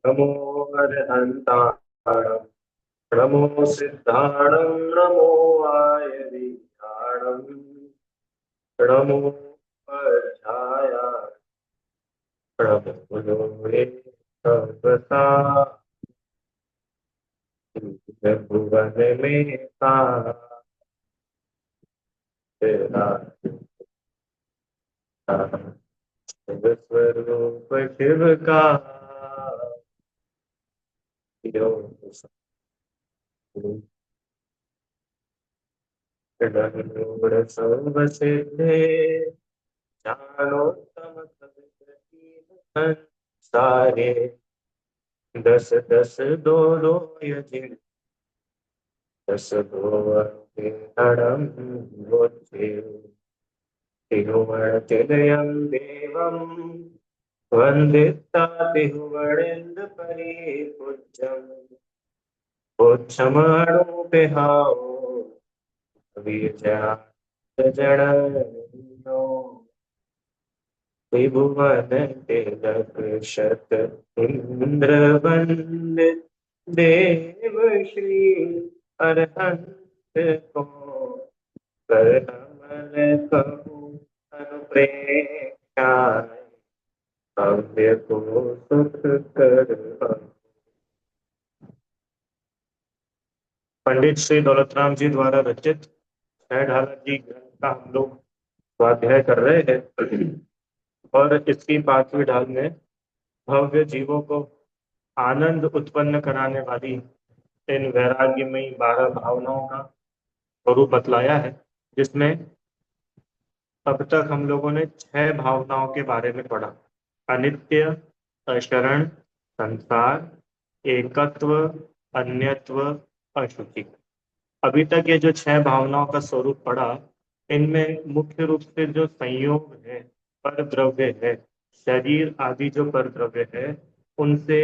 नमो अर्हन्ताणं नमो सिद्धाणं नमो आयर्याणं नमो अध्याया प्रभुवे सर्वसा भुवन में ता तेरा स्वरूप शिव का योग गूढ़ सर्व सिद्धे जानो तम तम सारे दस दस दो दो यजि दस दो अतिहरम बुद्धि तिरुमणतिलयं देवं वन्दिता तिरुवरेन्द्र परिपूज्यम् पुच्छमणुपेहाओ वीरजा जडो त्रिभुवन तिलक शत इंद्र वंदित देव श्री अरहंत को कर नमन कहूँ अनुप्रेक्षा भव्य को सुख कर। पंडित श्री दौलतराम जी द्वारा रचित छह ढाला जी ग्रंथ का हम लोग स्वाध्याय कर रहे हैं और इसकी पांचवी ढाल में भव्य जीवों को आनंद उत्पन्न कराने वाली इन वैराग्यमयी 12 भावनाओं का स्वरूप बतलाया है, जिसमें अब तक हम लोगों ने छह भावनाओं के बारे में पढ़ा। अनित्य, अशरण, संसार, एकत्व, अन्यत्व, अशुचि। अभी तक ये जो छह भावनाओं का स्वरूप पढ़ा, इनमें मुख्य रूप से जो संयोग है, पर द्रव्य है, शरीर आदि जो पर द्रव्य है, उनसे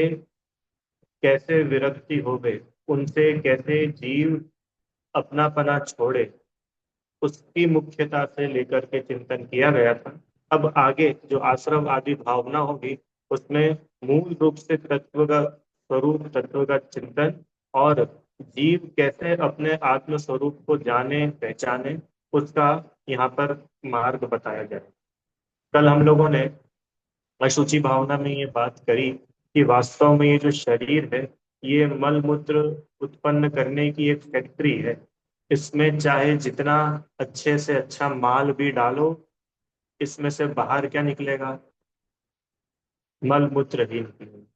कैसे विरक्ति हो गए, उनसे कैसे जीव अपनापना छोड़े, उसकी मुख्यता से लेकर के चिंतन किया गया था। अब आगे जो आश्रम आदि भावना होगी, उसमें मूल रूप से तत्व का स्वरूप, तत्व का चिंतन और जीव कैसे अपने आत्म स्वरूप को जाने पहचाने, उसका यहाँ पर मार्ग बताया गया। कल हम लोगों ने अशुचि भावना में ये बात करी कि वास्तव में ये जो शरीर है, ये मल मूत्र उत्पन्न करने की एक फैक्ट्री है। इसमें चाहे जितना अच्छे से अच्छा माल भी डालो, इसमें से बाहर क्या निकलेगा? मल मूत्र ही निकलेगा।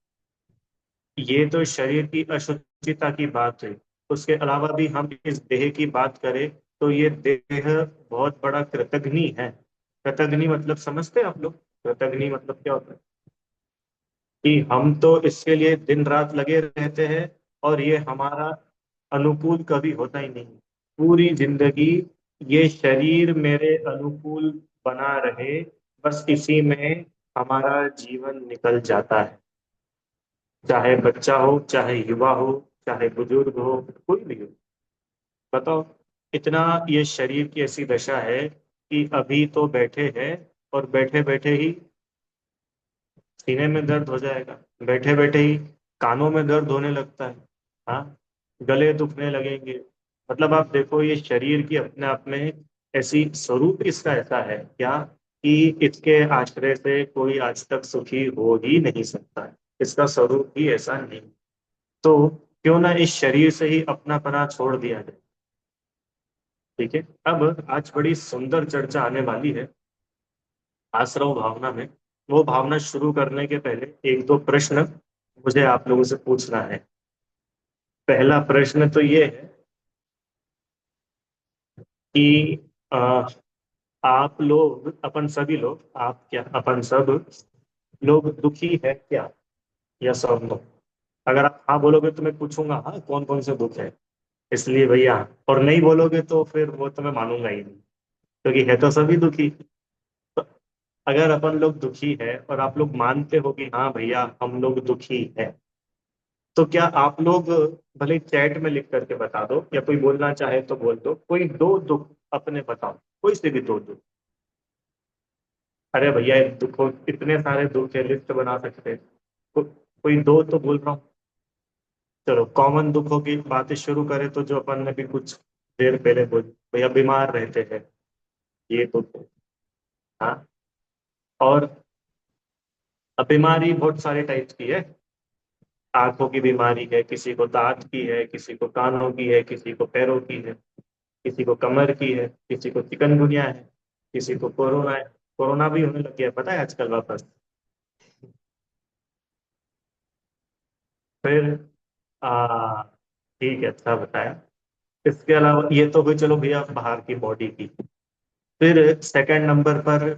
ये तो शरीर की अशुचिता की बात है। उसके अलावा भी हम इस देह की बात करें तो ये देह बहुत बड़ा कृतघ्नि है। कृतघ्नि मतलब समझते हैं आप लोग? कृतघ्नि मतलब क्या होता है? कि हम तो इसके लिए दिन रात लगे रहते हैं और ये हमारा अनुकूल कभी होता ही नहीं। पूरी जिंदगी ये शरीर मेरे अनुकूल बना रहे, बस इसी में हमारा जीवन निकल जाता है। चाहे बच्चा हो, चाहे युवा हो, चाहे बुजुर्ग हो, कोई भी हो। बताओ, इतना ये शरीर की ऐसी दशा है कि अभी तो बैठे हैं और बैठे बैठे ही सीने में दर्द हो जाएगा, बैठे बैठे ही कानों में दर्द होने लगता है, हाँ, गले दुखने लगेंगे। मतलब आप देखो, ये शरीर की अपने आप में ऐसी स्वरूप इसका ऐसा है क्या कि इसके आश्रय से कोई आज तक सुखी हो ही नहीं सकता है। इसका स्वरूप ही ऐसा नहीं। तो क्यों ना इस शरीर से ही अपनापना छोड़ दिया जाए। ठीक है, अब आज बड़ी सुंदर चर्चा आने वाली है आश्रव भावना में। वो भावना शुरू करने के पहले एक दो प्रश्न मुझे आप लोगों से पूछना है। पहला प्रश्न तो ये है कि आप लोग, अपन सभी लोग, आप क्या अपन सब लोग दुखी है क्या, या सब लोग? अगर आप हाँ बोलोगे तो मैं पूछूंगा हाँ कौन कौन से दुख है, इसलिए भैया। और नहीं बोलोगे तो फिर वो तो मैं मानूंगा ही नहीं, क्योंकि है तो सभी दुखी। तो अगर अपन लोग दुखी है और आप लोग मानते हो कि हाँ भैया हम लोग दुखी है, तो क्या आप लोग भले चैट में लिख करके बता दो, या कोई बोलना चाहे तो बोल दो, कोई दो दुख अपने बताओ, कोई से भी दो दुख। अरे भैया दुखों इतने सारे दुख है, लिस्ट बना सकते हैं। कोई दो तो बोल रहा हूँ। चलो कॉमन दुखों की बातें शुरू करें तो जो अपन ने भी कुछ देर पहले बोली, भैया बीमार रहते हैं, ये तो हाँ। और अब बीमारी बहुत सारे टाइप्स की है। आंखों की बीमारी है, किसी को दांत की है, किसी को कानों की है, किसी को पैरों की है, किसी को कमर की है, किसी को चिकनगुनिया है, किसी को कोरोना है। कोरोना भी होने लग गया है, पता है आजकल वापस। फिर आ ठीक है, अच्छा बताया। इसके अलावा ये तो हुई चलो भैया बाहर की बॉडी की। फिर सेकंड नंबर पर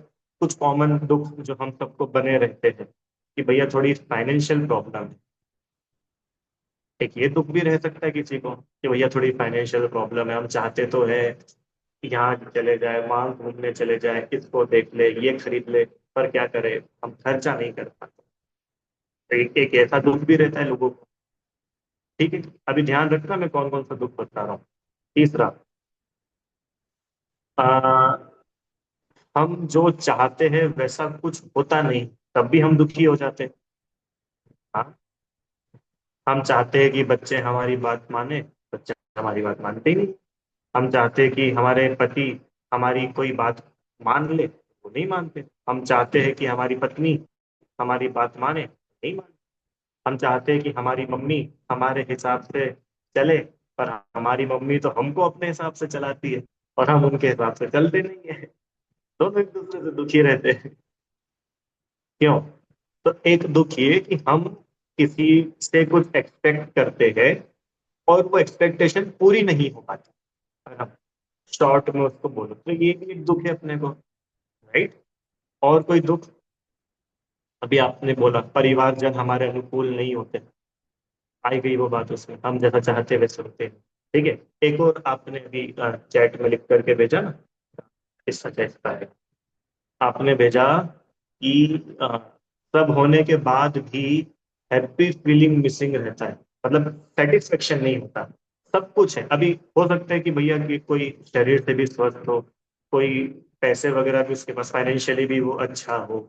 कुछ कॉमन दुख जो हम सबको बने रहते हैं कि भैया थोड़ी फाइनेंशियल प्रॉब्लम है। एक ये दुख भी रह सकता है किसी को कि भैया थोड़ी फाइनेंशियल प्रॉब्लम है, हम चाहते तो है कि यहाँ चले जाए, वहां घूमने चले जाए, इसको देख ले, ये खरीद ले, पर क्या करे, हम खर्चा नहीं कर पाते। तो एक ऐसा दुख भी रहता है लोगों को। ठीक है, अभी ध्यान रखना मैं कौन कौन सा दुख बता रहा हूँ। तीसरा, आ, हम जो चाहते हैं वैसा कुछ होता नहीं, तब भी हम दुखी हो जाते हैं। हाँ, हम चाहते हैं कि बच्चे हमारी बात माने, बच्चे हमारी बात मानते ही नहीं। हम चाहते हैं कि हमारे पति हमारी कोई बात मान ले, वो नहीं मानते। हम चाहते हैं कि हमारी पत्नी हमारी बात माने, नहीं मानते। हम चाहते हैं कि हमारी मम्मी हमारे हिसाब से चले, पर हमारी मम्मी तो हमको अपने हिसाब से चलाती है और हम उनके हिसाब से चलते नहीं है। दोनों एक दूसरे से दुखी रहते हैं। क्यों? तो एक दुख ये कि हम किसी से कुछ एक्सपेक्ट करते हैं और वो एक्सपेक्टेशन पूरी नहीं हो पाती। अगर हम शॉर्ट में उसको बोलो तो ये भी एक दुख है अपने को, राइट। और कोई दुख? अभी आपने बोला परिवारजन हमारे अनुकूल नहीं होते, आई गई वो बात उसमें, हम जैसा चाहते वैसे होते हैं। ठीक है। एक और आपने अभी चैट में लिख करके भेजा ना, इस सच का है। आपने भेजा कि सब होने के बाद भी हैप्पी फीलिंग मिसिंग रहता है, मतलब सेटिस्फेक्शन नहीं होता। सब कुछ है, अभी हो सकता है कि भैया कि कोई शरीर से भी स्वस्थ हो, कोई पैसे वगैरह भी उसके पास, फाइनेंशियली भी वो अच्छा हो,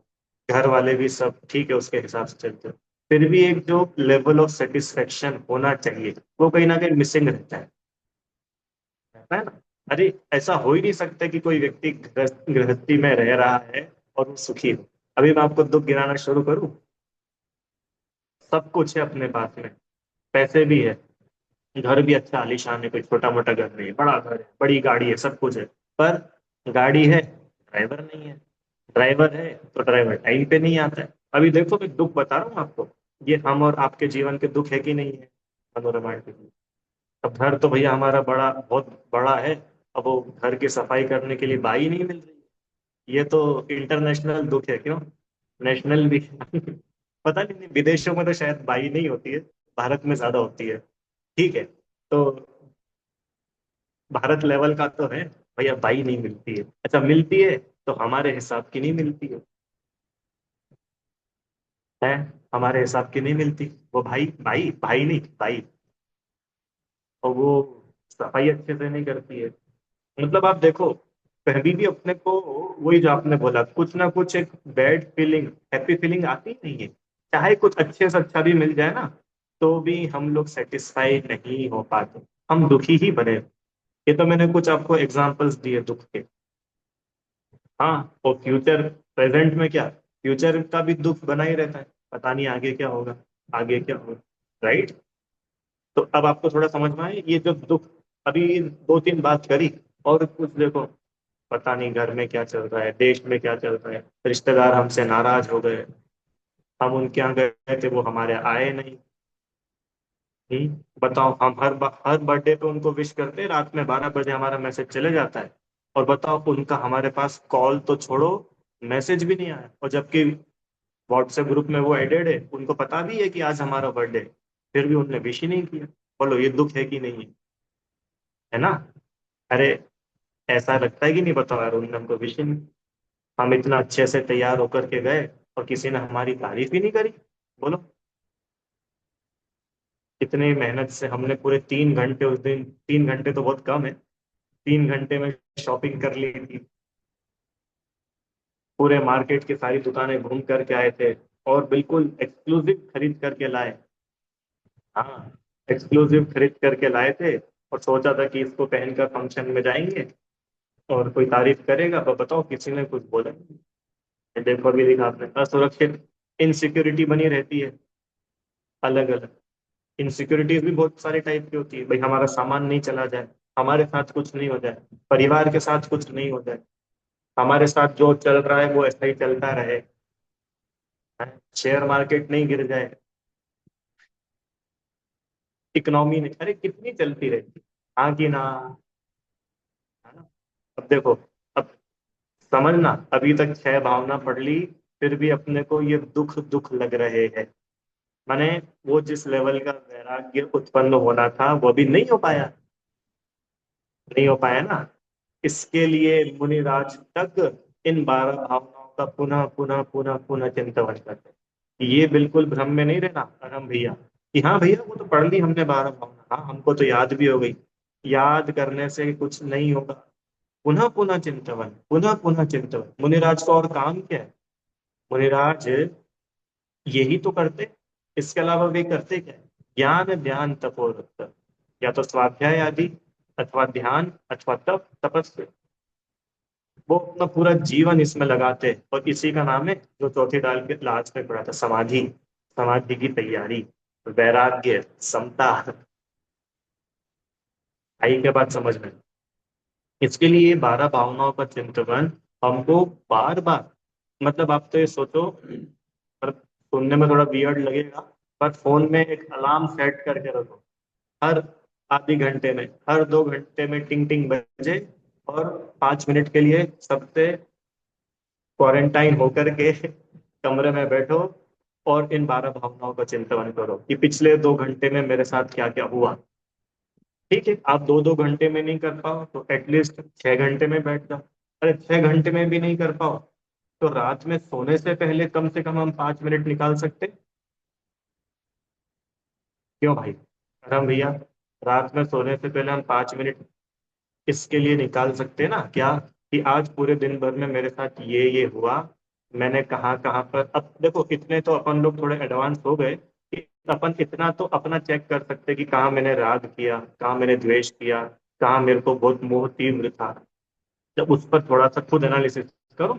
घर वाले भी सब ठीक है उसके हिसाब से चलते हो, फिर भी एक जो लेवल ऑफ सेटिस्फेक्शन होना चाहिए वो कहीं ना कहीं मिसिंग रहता है ना। अरे ऐसा हो ही नहीं सकता कि कोई व्यक्ति गृहस्थी में रह रहा है और वो सुखी हो। अभी मैं आपको दुख गिनाना शुरू करूं, सब कुछ है अपने पास में, पैसे भी है, घर भी अच्छा आलीशान है, कोई छोटा मोटा घर नहीं है, बड़ा घर है, बड़ी गाड़ी है, सब कुछ है, पर गाड़ी है, ड्राइवर नहीं है। ड्राइवर है तो ड्राइवर टाइम पे नहीं आता है। अभी देखो मैं दुख बता रहा हूँ आपको, ये हम और आपके जीवन के दुख है कि नहीं है, मनोरमा के। अब घर तो भैया हमारा बड़ा बहुत बड़ा है, अब वो घर की सफाई करने के लिए बाई नहीं मिल रही। ये तो इंटरनेशनल दुख है, क्यों? नेशनल भी पता नहीं, विदेशों में तो शायद बाई नहीं होती है, भारत में ज्यादा होती है। ठीक है। तो भारत लेवल का तो है, भैया बाई नहीं मिलती है। अच्छा मिलती है तो हमारे हिसाब की नहीं मिलती है हमारे हिसाब की नहीं मिलती। वो भाई भाई भाई नहीं भाई, और वो सफाई अच्छे से नहीं करती है। मतलब आप देखो, कभी भी अपने को, वही जो आपने बोला, कुछ ना कुछ एक बैड फीलिंग हैप्पी फीलिंग आती नहीं है। चाहे कुछ अच्छे से अच्छा भी मिल जाए ना, तो भी हम लोग सेटिस्फाई नहीं हो पाते, हम दुखी ही बने। ये तो मैंने कुछ आपको एग्जांपल्स दिए दुख के। हाँ, और फ्यूचर, प्रेजेंट में क्या, फ्यूचर का भी दुख बना ही रहता है, पता नहीं आगे क्या होगा, आगे क्या होगा, राइट। तो अब आपको थोड़ा समझ में आए ये जो दुख, अभी दो तीन बात करी, और कुछ देखो, पता नहीं घर में क्या चल रहा है, देश में क्या चल रहा है, रिश्तेदार हमसे नाराज हो गए, हम उनके यहाँ गए थे वो हमारे आए नहीं। बताओ, हम हर बर्थडे पे उनको विश करते हैं, रात में 12 बजे हमारा मैसेज चले जाता है, और बताओ उनका हमारे पास कॉल तो छोड़ो, मैसेज भी नहीं आया, और जबकि व्हाट्सएप ग्रुप में वो एडेड है, उनको पता भी है कि आज हमारा बर्थडे है, फिर भी उनने विश ही नहीं किया। बोलो ये दुख है कि नहीं है ना? अरे ऐसा लगता है कि नहीं, बताओ यार, उनने हमको विश ही नहीं, हम इतना अच्छे से तैयार होकर के गए और किसी ने हमारी तारीफ ही नहीं करी। बोलो, कितनी मेहनत से हमने पूरे 3 घंटे उस दिन, 3 घंटे तो बहुत कम है, 3 घंटे में शॉपिंग कर ली थी, पूरे मार्केट की सारी दुकानें घूम करके आए थे, और बिल्कुल एक्सक्लूसिव खरीद करके लाए। हाँ, एक्सक्लूसिव खरीद करके लाए थे और सोचा था कि इसको पहनकर फंक्शन में जाएंगे और कोई तारीफ करेगा, तो बताओ किसी ने कुछ बोला नहीं। ये देखो अभी देखा आपने, असुरक्षित, इनसिक्योरिटी बनी रहती है अलग अलग। इनसिक्योरिटीज भी बहुत सारे टाइप की होती है भाई, हमारा सामान नहीं चला जाए, हमारे साथ कुछ नहीं हो जाए, परिवार के साथ कुछ नहीं हो जाए, हमारे साथ जो चल रहा है वो ऐसा ही चलता रहे, शेयर मार्केट नहीं गिर जाए, इकोनॉमी नहीं, अरे कितनी चलती रहती। हाँ कि ना, है ना। अब देखो, अब समझना, अभी तक छह भावना पढ़ ली, फिर भी अपने को ये दुख दुख लग रहे हैं। माने वो जिस लेवल का वैराग्य उत्पन्न होना था वो भी नहीं हो पाया, नहीं हो पाया ना। इसके लिए मुनिराज तक इन 12 भावनाओं का पुनः पुनः पुनः पुनः चिंतन करते हैं। ये बिल्कुल भ्रम में नहीं रहना अरम भैया, कि हाँ भैया वो तो पढ़ ली हमने 12 भावना, हाँ हमको तो याद भी हो गई। याद करने से कुछ नहीं होगा, पुनः पुनः चिंतवन, पुनः पुनः चिंतवन। मुनिराज का और काम क्या है? मुनिराज यही तो करते, इसके अलावा वे करते क्या है? ज्ञान ध्यान तपोरुत्र, या तो स्वाध्याय आदि, अथवा ध्यान, अथवा तप तपस्या। वो अपना पूरा जीवन इसमें लगाते हैं, और इसी का नाम है जो चौथी डाल के लास्ट में पढ़ा था, समाधि। समाधि की तैयारी, वैराग्य, समता। आई के बाद समझ में। इसके लिए 12 भावनाओं का चिंतन हमको बार बार, मतलब आप तो ये सोचो, पर सुनने में थोड़ा वियर्ड लगेगा, पर फोन में एक अलार्म सेट करके रखो, हर आधे घंटे में, हर 2 घंटे में टिंग टिंग बजे, और 5 मिनट के लिए सबसे क्वारंटाइन होकर के कमरे में बैठो और इन 12 भावनाओं का चिंतन करो कि पिछले 2 घंटे में मेरे साथ क्या क्या हुआ। ठीक है, आप 2-2 घंटे में नहीं कर पाओ तो एटलीस्ट 6 घंटे में बैठ जाओ। अरे 6 घंटे में भी नहीं कर पाओ तो रात में सोने से पहले कम से कम हम 5 मिनट निकाल सकते। क्यों भाई? राम भैया, रात में सोने से पहले हम 5 मिनट इसके लिए निकाल सकते हैं ना क्या, कि आज पूरे दिन भर में मेरे साथ ये हुआ, मैंने कहाँ कहाँ पर। अब देखो इतने तो अपन लोग थोड़े एडवांस हो गए कि अपन इतना तो अपना चेक कर सकते कि कहाँ मैंने राग किया, कहाँ मैंने द्वेष किया, कहाँ मेरे को बहुत मोह तीव्र था। जब उस पर थोड़ा सा खुद एनालिसिस करो,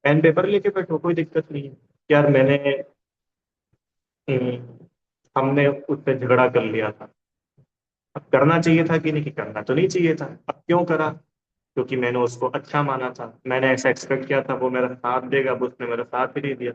पेन पेपर लेके बैठो, कोई दिक्कत नहीं है। यार मैंने हमने उससे झगड़ा कर लिया था, अब करना चाहिए था कि नहीं, करना तो नहीं चाहिए था, अब क्यों करा? क्योंकि मैंने उसको अच्छा माना था, मैंने ऐसा एक्सपेक्ट किया था वो मेरा साथ देगा, अब उसने मेरा साथ भी नहीं दिया।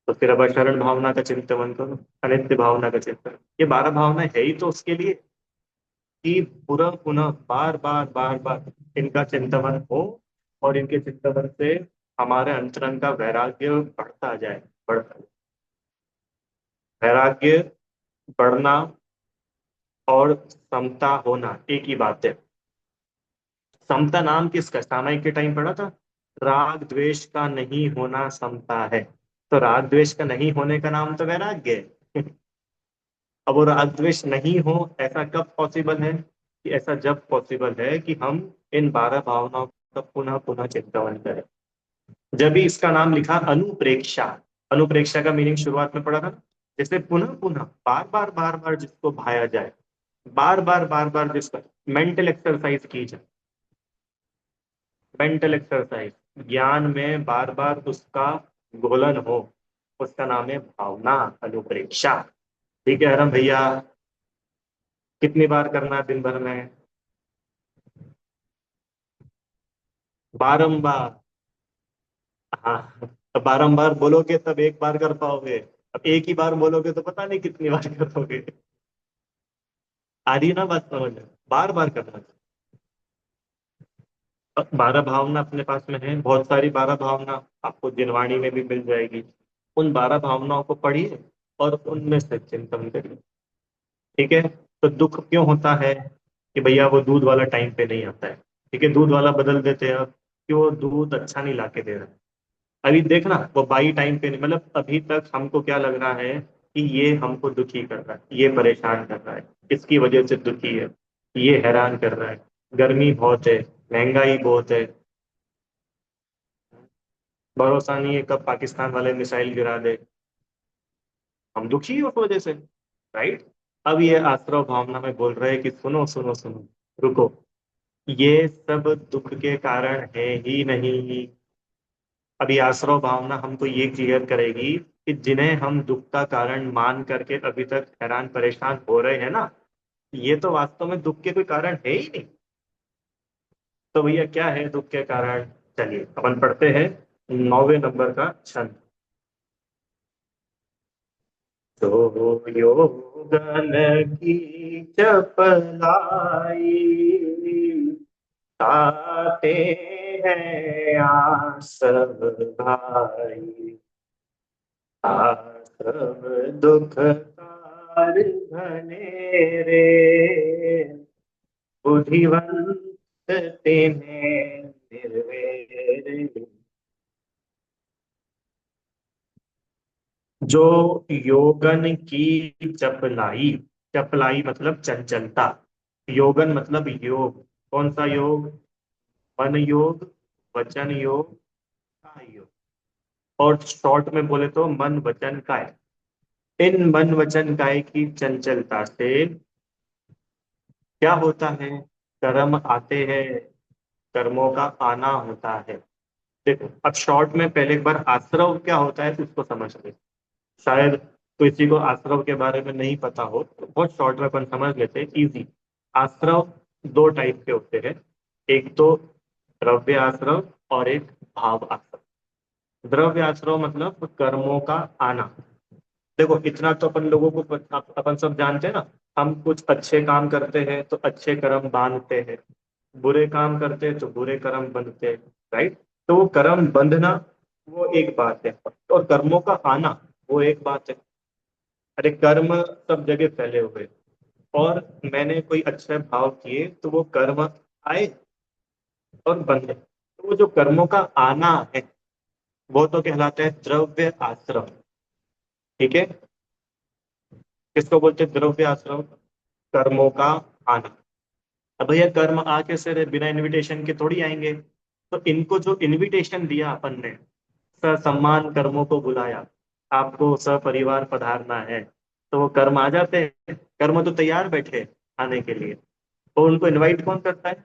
तो फिर अब शरण भावना का चिंतन करो, अनित्य भावना का चिंतन, ये 12 भावना है ही तो उसके लिए, कि पुनः पुनः बार बार बार बार इनका चिंतन हो, और इनके चिंतन से हमारे अंतरंग का वैराग्य बढ़ता जाए, बढ़ता जाए। वैराग्य बढ़ना और समता होना एक ही बात है। समता नाम किसका, सामायिक के टाइम पढ़ा था, राग द्वेष का नहीं होना समता है। तो राग द्वेष का नहीं होने का नाम तो वैराग्य है। अब वो राग द्वेष नहीं हो, ऐसा कब पॉसिबल है? कि ऐसा जब पॉसिबल है कि हम इन 12 भावनाओं का पुनः पुनः चिंतन करें। जब भी इसका नाम लिखा अनुप्रेक्षा। अनुप्रेक्षा का मीनिंग शुरुआत में पढ़ा था ना? जैसे पुनः पुनः बार बार जिसको भाया जाए, बार बार जिसका मेंटल एक्सरसाइज की जाए, मेंटल एक्सरसाइज, ज्ञान में बार बार उसका घोलन हो, उसका नाम है भावना, अनुप्रेक्षा। ठीक है हरम भैया, कितनी बार करना है दिन भर में? बारंबार। हाँ, तो बारंबार बोलोगे तब एक बार कर पाओगे, अब एक ही बार बोलोगे तो पता नहीं कितनी बार करोगे। आ रही है ना बात समझ में? बार बार करना। 12 भावना अपने पास में है, बहुत सारी 12 भावना आपको जिनवाणी में भी मिल जाएगी। उन 12 भावनाओं को पढ़िए और उनमें से चिंतन करिए। ठीक है, तो दुख क्यों होता है? कि भैया वो दूध वाला टाइम पे नहीं आता है। ठीक है, दूध वाला बदल देते हैं अब, कि वो दूध अच्छा नहीं ला के दे रहा। अभी देखना वो बाई टाइम पे नहीं, मतलब अभी तक हमको क्या लग रहा है कि ये हमको दुखी कर रहा है, ये परेशान कर रहा है, इसकी वजह से दुखी है, ये हैरान कर रहा है, गर्मी बहुत है, महंगाई बहुत है। भरोसा नहीं है कब पाकिस्तान वाले मिसाइल गिरा दे, हम दुखी हैं उस वजह से, राइट। अब ये आश्रव भावना में बोल रहे हैं कि सुनो सुनो सुनो, रुको, ये सब दुख के कारण है ही नहीं। अभी आश्रव भावना हमको ये क्लियर करेगी कि जिन्हें हम दुख का कारण मान करके अभी तक हैरान परेशान हो रहे हैं ना, ये तो वास्तव में दुख के कोई कारण है ही नहीं। तो भैया क्या है दुख के कारण? चलिए अपन पढ़ते हैं 9वें नंबर का छंद। तो योगन की चपलाई, ताते हैं आसव भाई, आसव दुख कार घने रे, बुद्धिवंत तिन्हें निर्वेर। जो योगन की चपलाई, चपलाई मतलब चंचलता, योगन मतलब योग, कौन सा योग? मन योग, वचन योग, काय योग। और शॉर्ट में बोले तो मन वचन काय। इन मन वचन काय की चंचलता से क्या होता है? कर्म आते हैं, कर्मों का आना होता है। देखो अब शॉर्ट में पहले एक बार आश्रव क्या होता है उसको समझ ले। शायद किसी को आश्रव के बारे में नहीं पता हो, तो बहुत शॉर्ट में अपन समझ लेते हैं, इजी। आश्रव दो टाइप के होते हैं, एक तो द्रव्य आश्रव और एक भाव आश्रव। द्रव्य आश्रव मतलब कर्मों का आना। देखो इतना तो अपन लोगों को अपन सब जानते हैं ना, हम कुछ अच्छे काम करते हैं तो अच्छे कर्म बांधते हैं, बुरे काम करते हैं तो बुरे कर्म बंधते हैं, राइट। तो वो कर्म बंधना वो एक बात है, और कर्मों का आना वो एक बात है। अरे कर्म सब जगह फैले हुए, और मैंने कोई अच्छे भाव किए तो वो कर्म आए और बंधे, तो वो जो कर्मों का आना है वो तो कहलाता है द्रव्य आश्रम। ठीक है, किसको बोलते हैं द्रव्य आश्रम? कर्मों का आना। अब भैया कर्म आ कैसे रहे? बिना इनविटेशन के थोड़ी आएंगे। तो इनको जो इनविटेशन दिया अपन ने, ससम्मान कर्मों को बुलाया, आपको सपरिवार पधारना है, तो वो कर्म आ जाते हैं। कर्म तो तैयार बैठे आने के लिए, तो उनको इनवाइट कौन करता है?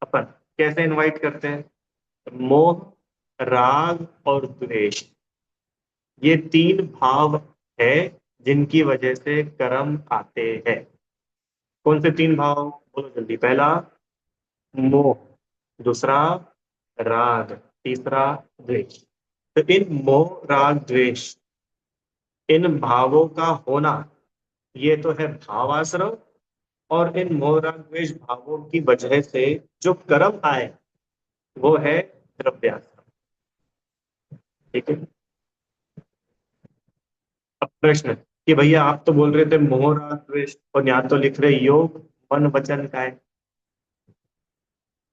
अपन। कैसे इनवाइट करते हैं? मोह, राग और द्वेष, ये तीन भाव है जिनकी वजह से कर्म आते हैं। कौन से तीन भाव बोलो जल्दी? पहला मोह, दूसरा राग, तीसरा द्वेष। तो इन मोह राग द्वेष, इन भावों का होना, ये तो है भावाश्रम। और इन मोह राग द्वेष भावों की वजह से जो कर्म आए वो है द्रव्याश्रम। ठीक है। अब प्रश्न कि भैया आप तो बोल रहे थे मोह राग द्वेष, और यहाँ तो लिख रहे योग मन वचन काय।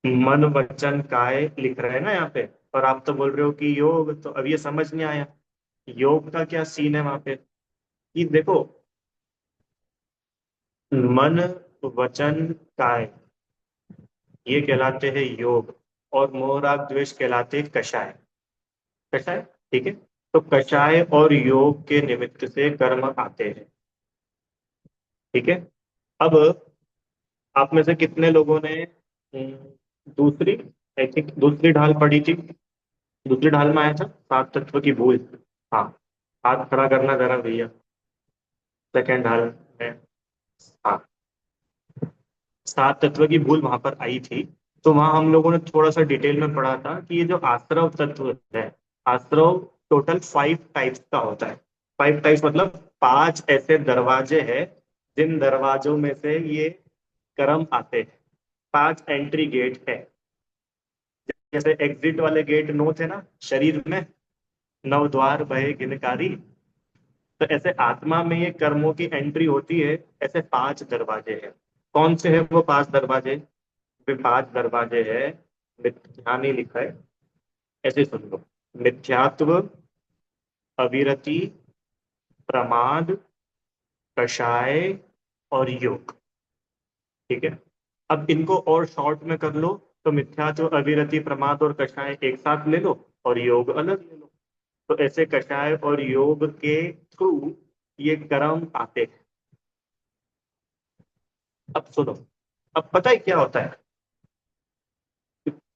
मन वचन काय लिख रहे हैं ना यहाँ पे, और आप तो बोल रहे हो कि योग, तो अब ये समझ नहीं आया योग का क्या सीन है वहां पे। कि देखो, मन वचन काय ये कहलाते हैं योग, और मोह राग द्वेष कहलाते हैं कषाय। कषाय, ठीक है। तो कषाय और योग के निमित्त से कर्म आते हैं। ठीक है। अब आप में से कितने लोगों ने दूसरी, आई थिंक दूसरी ढाल पढ़ी थी? दूसरी ढाल में आया था सात तत्व की भूल। हाँ, हाथ खड़ा करना जरा भैया। सेकंड ढाल में, हाँ, सात तत्व की भूल वहां पर आई थी। तो वहां हम लोगों ने थोड़ा सा डिटेल में पढ़ा था कि ये जो आश्रव तत्व है, आश्रव टोटल 5 टाइप्स का होता है। 5 टाइप्स मतलब 5 ऐसे दरवाजे हैं जिन दरवाजों में से ये कर्म आते हैं। 5 एंट्री गेट है। जैसे एग्जिट वाले गेट 9 थे ना शरीर में, 9 द्वार बहे किनकारी, तो ऐसे आत्मा में ये कर्मों की एंट्री होती है। ऐसे 5 दरवाजे हैं। कौन से हैं वो 5 दरवाजे? वे 5 दरवाजे है, ध्यान नहीं लिखा है, ऐसे सुन लो। मिथ्यात्व, अविरति, प्रमाद, कषाय और योग। ठीक है। अब इनको और शॉर्ट में कर लो, तो मिथ्यात्व, अविरति, प्रमाद और कषाय एक साथ ले लो, और योग अलग ले लो। तो ऐसे कषाय और योग के थ्रू ये कर्म आते हैं। अब सुनो, अब पता है क्या होता है।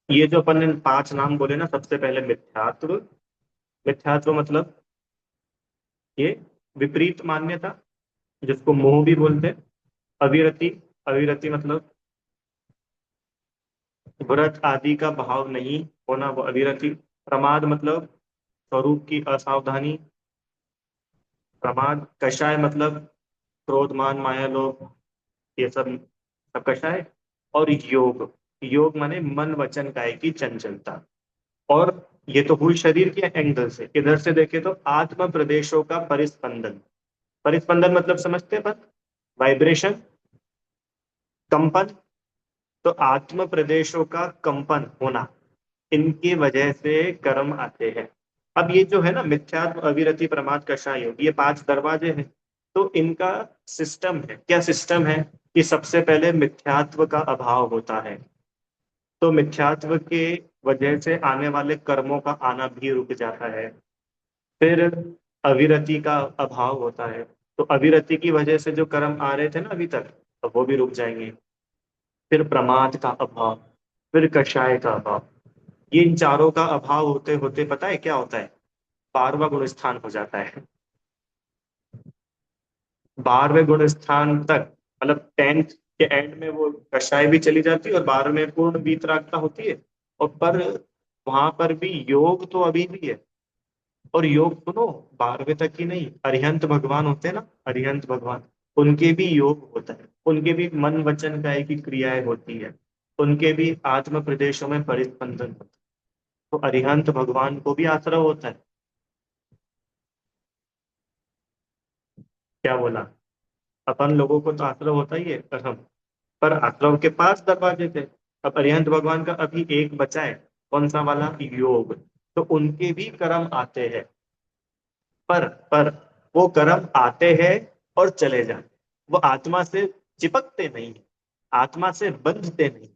ये जो अपन ने 5 नाम बोले ना, सबसे पहले मिथ्यात्व। मिथ्यात्व मतलब ये विपरीत मान्यता, जिसको मोह भी बोलते हैं। अविरति, अविरति मतलब व्रत आदि का भाव नहीं होना, वो अविरति। प्रमाद मतलब स्वरूप की असावधानी, प्रमाद। कषाय मतलब क्रोध मान माया लोभ, ये सब सब कषाय। और योग, योग माने मन वचन काया की चंचलता। और ये तो हुई शरीर के एंगल से, इधर से देखे तो आत्म प्रदेशों का परिस्पंदन। परिस्पंदन मतलब समझते हैं अपन, वाइब्रेशन, कंपन। तो आत्म प्रदेशों का कंपन होना, इनकी वजह से कर्म आते हैं। अब ये जो है ना मिथ्यात्व, अविरति, प्रमाद, कषाय, योग, ये 5 दरवाजे हैं। तो इनका सिस्टम है, क्या सिस्टम है कि सबसे पहले मिथ्यात्व का अभाव होता है। तो मिथ्यात्व के वजह से आने वाले कर्मों का आना भी रुक जाता है। फिर अविरति का अभाव होता है, तो अविरति की वजह से जो कर्म आ रहे थे ना अभी तक, अब वो भी रुक जाएंगे। फिर प्रमाद का अभाव, फिर कषाय का अभाव। ये इन चारों का अभाव होते होते पता है क्या होता है, 12वां गुण स्थान हो जाता है। 12वें गुण स्थान तक, मतलब 10th के एंड में वो कषाय भी चली जाती है और 12 में पूर्ण वीतरागता होती है। और पर वहां पर भी योग तो अभी भी है। और योग सुनो, 12वें तक ही नहीं, अरिहंत भगवान होते हैं ना, अरिहंत भगवान, उनके भी योग होता है, उनके भी मन वचन काया की क्रियाएं होती है, उनके भी आत्म प्रदेशों में परिस्पंदन होता है। तो अरिहंत भगवान को भी आश्रय होता है। क्या बोला, अपन लोगों को तो आश्रय होता ही है, पर आश्रम के पास दरवाजे थे। अब अरिहंत भगवान का अभी एक बचा है, कौन सा वाला, योग। तो उनके भी कर्म आते हैं, पर वो कर्म आते हैं और चले जाते, वो आत्मा से चिपकते नहीं, आत्मा से बंधते नहीं।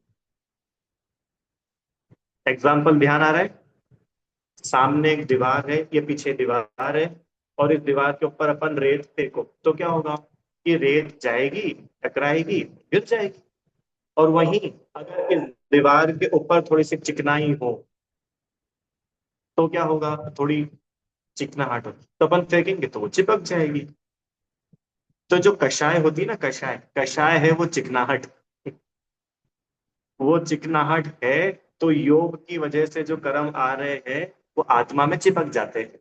एग्जाम्पल ध्यान आ रहा है, सामने एक दीवार है, ये पीछे दीवार है, और इस दीवार के ऊपर अपन रेत फेंको तो क्या होगा, कि रेत जाएगी, टकराएगी, गिर जाएगी। और वहीं अगर इस दीवार के ऊपर थोड़ी सी चिकनाई हो तो क्या होगा, थोड़ी चिकनाहट हो, तो अपन फेंकेंगे तो वो चिपक जाएगी। तो जो कषाय होती है ना, कषाय, कषाय है वो चिकनाहट, वो चिकनाहट है। तो योग की वजह से जो कर्म आ रहे हैं वो आत्मा में चिपक जाते हैं।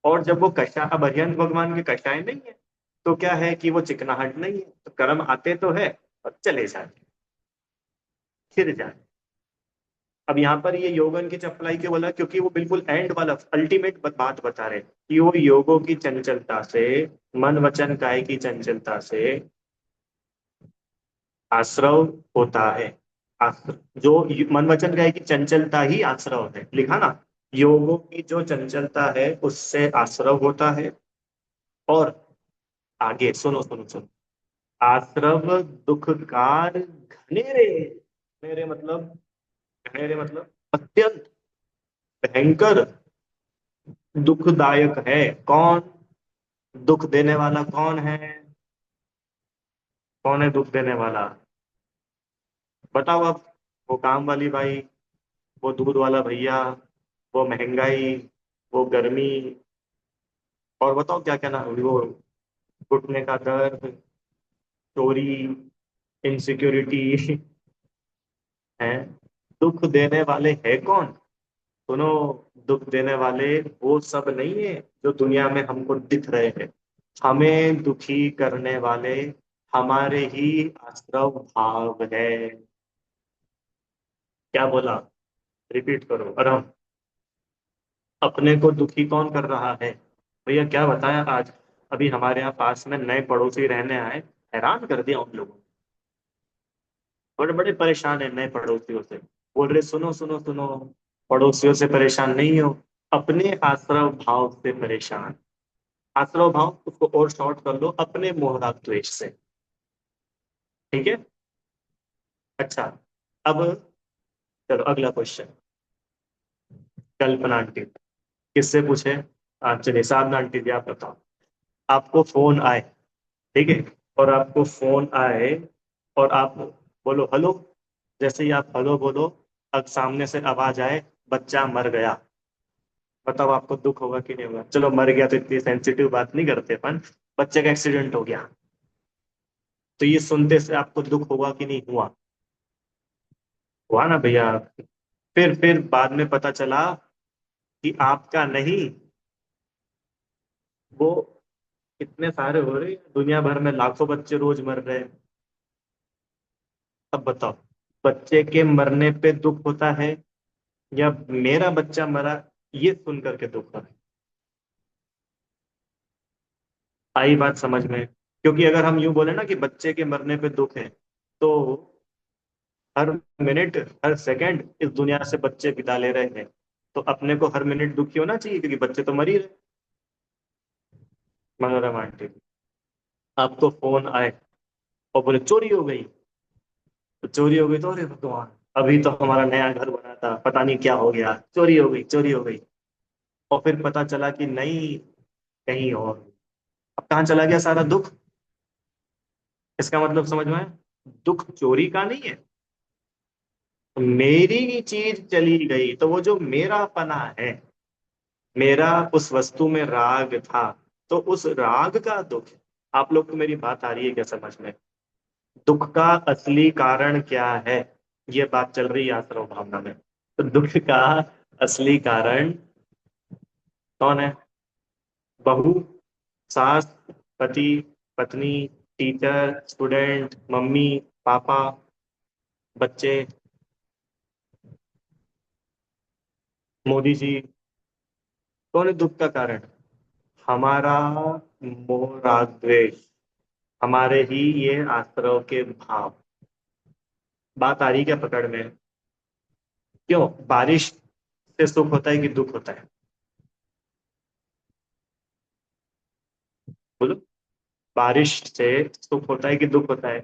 और जब वो कषाय, अब अरिहंत भगवान के कषाय नहीं है, तो क्या है कि वो चिकनाहट नहीं है, तो कर्म आते तो है और चले जाते, फिर जाते। अब यहाँ पर ये योगन की चपलाई क्यों बोला, क्योंकि वो बिल्कुल एंड वाला अल्टीमेट बात बता रहे हैं कि वो योगों की चंचलता से, मन वचन काय की चंचलता से आश्रव होता है। आश्रव जो मन वचन काया की चंचलता ही आश्रव है, लिखा ना, योगों की जो चंचलता है उससे आश्रव होता है। और आगे सुनो सुनो सुनो, आश्रव दुखकार घनेरे, घनेरे मतलब, घनेरे मतलब अत्यंत भयंकर दुखदायक है। कौन, दुख देने वाला कौन है, कौन है दुख देने वाला, बताओ अब। वो काम वाली बाई, वो दूध वाला भैया, वो महंगाई, वो गर्मी, और बताओ क्या क्या ना, वो घुटने का दर्द, चोरी, इनसिक्योरिटी है। दुख देने वाले है कौन, सुनो, दुख देने वाले वो सब नहीं है जो दुनिया में हमको दिख रहे हैं। हमें दुखी करने वाले हमारे ही आश्रव भाव है। क्या बोला, रिपीट करो, और हम अपने को दुखी कौन कर रहा है। भैया क्या बताएं, आज अभी हमारे यहाँ पास में नए पड़ोसी रहने आए, हैरान कर दिया उन लोगों, बड़े बड़े परेशान है नए पड़ोसियों से। बोल रहे सुनो सुनो सुनो, पड़ोसियों से परेशान नहीं हो, अपने आश्रव भाव से परेशान। आश्रव भाव उसको और शॉर्ट कर लो, अपने मोह द्वेष से। ठीक है। अच्छा, अब चलो अगला क्वेश्चन। कल्पना आंटी। किससे पूछे? चलिए साधना आंटी जी आप बताओ। आपको फोन आए, ठीक है, और आपको फोन आए और आप बोलो हेलो। जैसे ही आप हेलो बोलो, अब सामने से आवाज आए, बच्चा मर गया। बताओ आपको दुख होगा कि नहीं होगा? चलो मर गया तो इतनी सेंसिटिव बात नहीं करते अपन, बच्चे का एक्सीडेंट हो गया, तो ये सुनते से आपको दुख होगा कि नहीं हुआ? हुआ ना भैया। फिर बाद में पता चला कि आपका नहीं, वो इतने सारे हो रहे हैं, दुनिया भर में लाखों बच्चे रोज मर रहे हैं। अब बताओ, बच्चे के मरने पे दुख होता है या मेरा बच्चा मरा ये सुन करके दुख होता है? आई बात समझ में? क्योंकि अगर हम यूं बोले ना कि बच्चे के मरने पे दुख है, तो हर मिनट हर सेकंड इस दुनिया से बच्चे विदा ले रहे हैं, तो अपने को हर मिनट दुखी होना चाहिए क्योंकि बच्चे तो मर ही रहे। मनोरमा आंटी, आपको फोन आए और बोले चोरी हो गई, तो चोरी हो गई तो अरे भगवान, अभी तो हमारा नया घर बना था, पता नहीं क्या हो गया, चोरी हो गई, चोरी हो गई। और फिर पता चला कि नहीं, कहीं और। अब कहाँ चला गया सारा दुख? इसका मतलब समझ में आया? दुख चोरी का नहीं है, मेरी चीज चली गई, तो वो जो मेरा पना है, मेरा उस वस्तु में राग था, तो उस राग का दुख है। आप लोग को मेरी बात आ रही है क्या समझ में? दुख का असली कारण क्या है, ये बात चल रही है आश्रम भावना में। तो दुख का असली कारण कौन है? बहू, सास, पति, पत्नी, टीचर, स्टूडेंट, मम्मी, पापा, बच्चे, मोदी जी। कौन है दुख का कारण? हमारा मोह राग द्वेष, हमारे ही ये आश्रव के भाव। बात आ रही क्या पकड़ में? क्यों बारिश से सुख होता है कि दुख होता है? बोलो। बारिश से सुख होता है कि दुख होता है?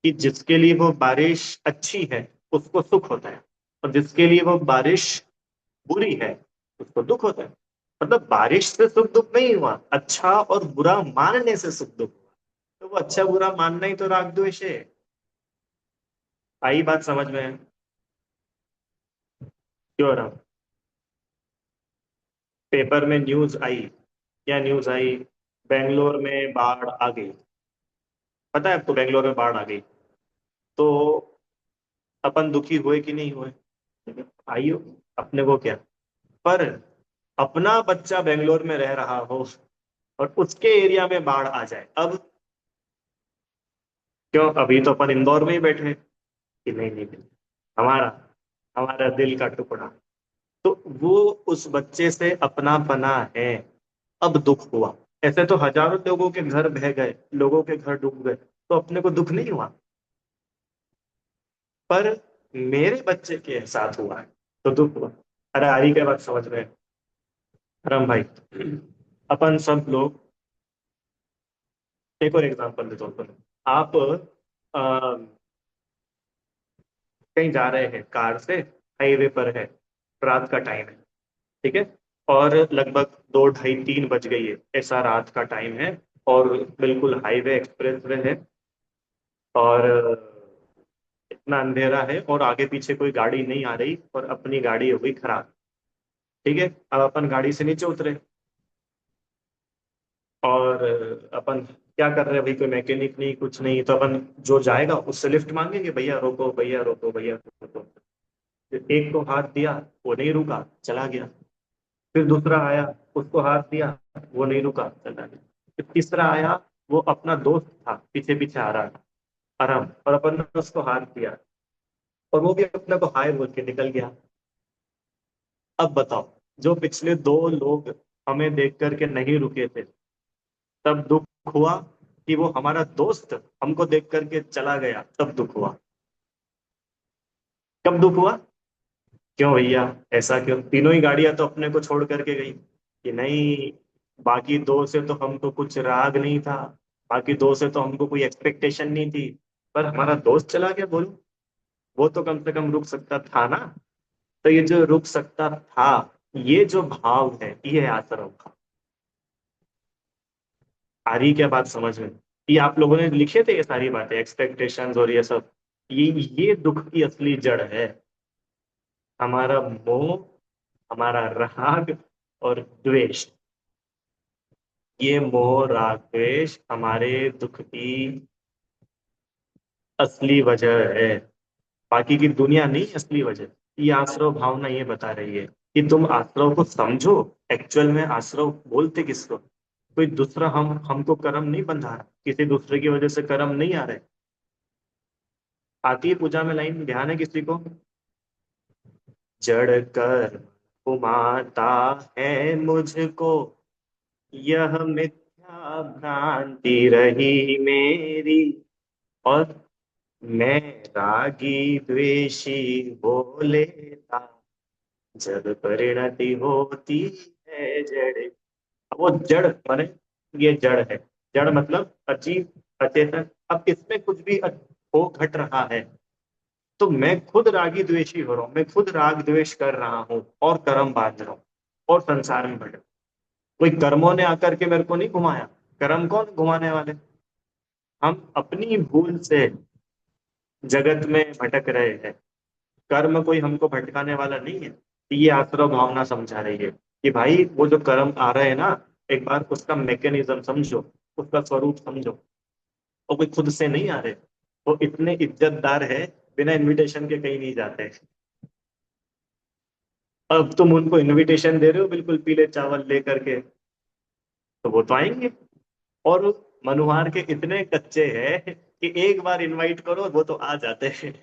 कि जिसके लिए वो बारिश अच्छी है उसको सुख होता है, और जिसके लिए वो बारिश बुरी है उसको दुख होता है। मतलब बारिश से सुख दुख नहीं हुआ, अच्छा और बुरा मानने से सुख दुख हुआ। तो वो अच्छा बुरा मानना ही तो राग द्वेष है। आई बात समझ में? क्यों रहा? पेपर में न्यूज आई, क्या न्यूज आई? बेंगलोर में बाढ़ आ गई। पता है आपको बेंगलोर में बाढ़ आ गई? तो अपन दुखी हुए कि नहीं हुए? आइयो, अपने को क्या। पर अपना बच्चा बेंगलोर में रह रहा हो और उसके एरिया में बाढ़ आ जाए, अब क्यों? अभी तो अपन इंदौर में ही बैठे हैं कि नहीं नहीं नहीं, हमारा हमारा दिल का टुकड़ा। तो वो उस बच्चे से अपना बना है, अब दुख हुआ। ऐसे तो हजारों लोगों के घर बह गए, लोगों के घर डूब गए, तो अपने को दुख नहीं हुआ। पर मेरे बच्चे के साथ हुआ है तो दुख हुआ। अरे आरी क्या बात समझ रहे हैं? राम भाई, अपन सब लोग, एक और एग्जांपल के तौर पर, आप कहीं जा रहे हैं कार से, हाईवे पर है, रात का टाइम है, ठीक है, और लगभग 2 ढाई 3 बज गई है, ऐसा रात का टाइम है, और बिल्कुल हाईवे एक्सप्रेस वे है, और इतना अंधेरा है और आगे पीछे कोई गाड़ी नहीं आ रही और अपनी गाड़ी हो गई खराब। ठीक है, अब अपन गाड़ी से नीचे उतरे और अपन क्या कर रहे हैं भाई, कोई मैकेनिक नहीं कुछ नहीं, तो अपन जो जाएगा उससे लिफ्ट मांगेंगे, भैया रोको भैया रोको भैया रोको। फिर एक को हाथ दिया, वो नहीं रुका, चला गया। फिर दूसरा आया, उसको हाथ दिया, वो नहीं रुका, चला गया। फिर तीसरा आया, वो अपना दोस्त था, पीछे पीछे आ रहा था आराम, और अपन ने उसको हाथ दिया और वो भी अपने को हाय बोल के निकल गया। अब बताओ, जो पिछले 2 लोग हमें देख करके नहीं रुके थे, तब दुख हुआ, कि वो हमारा दोस्त हमको देख करके चला गया तब दुख हुआ? कब दुख हुआ? क्यों भैया? ऐसा क्यों? तीनों ही गाड़ियां तो अपने को छोड़ करके गई कि नहीं, बाकी दो से तो हमको कुछ राग नहीं था, बाकी दो से तो हमको कोई एक्सपेक्टेशन नहीं थी, पर हमारा दोस्त चला गया, बोलो, वो तो कम से कम रुक सकता था ना। तो ये जो रुक सकता था, ये जो भाव है, ये है आश्रम का। आ रही क्या बात समझ में? ये आप लोगों ने लिखे थे ये सारी बातें, एक्सपेक्टेशंस और ये सब। ये दुख की असली जड़ है। हमारा मोह, हमारा राग और द्वेष। ये मोह राग द्वेष हमारे दुख की असली वजह है। बाकी की दुनिया नहीं असली वजह। ये आश्रव भावना ये बता रही है कि तुम आश्रव को समझो। एक्चुअल में आश्रव बोलते किसको? कोई दूसरा हमको कर्म नहीं बंधा रहा, किसी दूसरे की वजह से कर्म नहीं आ रहे। आती है पूजा में लाइन, ध्यान है किसी को? जड़ कर घुमाता है मुझको, यह मिथ्या भ्रांति रही मेरी। और मैं रागी द्वेषी हो लेता, जब परिणति होती है जड़। वो जड़ माने, ये जड़ है। जड़ मतलब अजीब, अचेतन। अब इसमें कुछ भी हो घट रहा है, तो मैं खुद रागी द्वेषी हो रहा हूँ, मैं खुद राग द्वेष कर रहा हूँ और कर्म बांध रहा हूँ और संसार में भटक। कोई कर्मों ने आकर के मेरे को नहीं घुमाया। कर्म कौन घुमाने वाले? हम अपनी भूल से जगत में भटक रहे हैं। कर्म कोई हमको भटकाने वाला नहीं है। ये आश्रव भावना समझा रही है कि भाई वो जो कर्म आ रहे हैं ना, एक बार उसका मैकेनिज्म समझो, उसका स्वरूप समझो। वो कोई खुद से नहीं आ रहे। वो इतने इज्जतदार है, बिना इनविटेशन के कहीं नहीं जाते। अब तुम उनको इनविटेशन दे रहे हो बिल्कुल पीले चावल लेकर के, तो वो तो आएंगे। और मनुहार के इतने कच्चे हैं कि एक बार इनवाइट करो वो तो आ जाते हैं।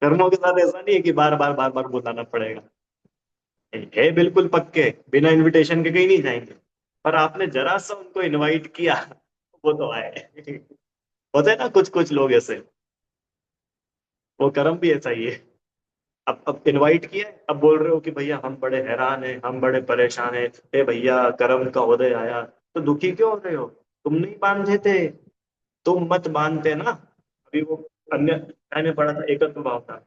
कर्मों के साथ ऐसा नहीं है कि बार बार बुलाना पड़ेगा। है बिल्कुल पक्के, बिना इनविटेशन के कहीं नहीं जाएंगे। पर आपने जरा सा उनको इनवाइट किया, वो तो आए। होते हैं ना कुछ कुछ लोग ऐसे। वो कर्म भी ऐसा ही है। अब इनवाइट किया है, अब बोल रहे हो कि भैया हम बड़े हैरान हैं, हम बड़े परेशान हैं, ए भैया कर्म का उदय आया। तो दुखी क्यों हो रहे हो? तुम नहीं बांधे थे, तुम मत बांधते ना। अभी वो अन्य मैंने पढ़ा था, एकत्व भाव था।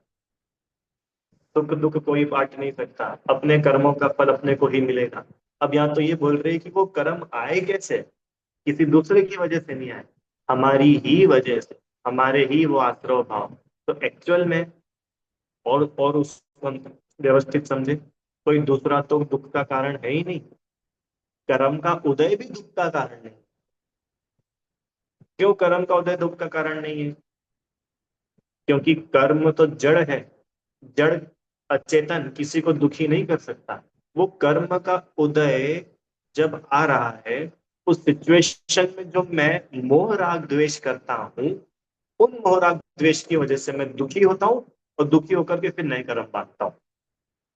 सुख दुख कोई बांट नहीं सकता, अपने कर्मों का फल अपने को ही मिलेगा। अब यहाँ तो ये बोल रहे हैं कि वो कर्म आए कैसे? किसी दूसरे की वजह से नहीं आए, हमारी ही वजह से, हमारे ही वो आश्रव भाव। तो एक्चुअल में, और उस व्यवस्थित समझे, कोई दूसरा तो दुख का कारण है ही नहीं। कर्म का उदय भी दुख का कारण नहीं। क्यों कर्म का उदय दुख का कारण नहीं है? क्योंकि कर्म तो जड़ है। जड़, अचेतन, किसी को दुखी नहीं कर सकता। वो कर्म का उदय जब आ रहा है, उस सिचुएशन में जो मैं मोह राग द्वेष करता हूँ, उन मोह राग द्वेष की वजह से मैं दुखी होता हूँ, और दुखी होकर के फिर नए कर्म बांधता हूँ।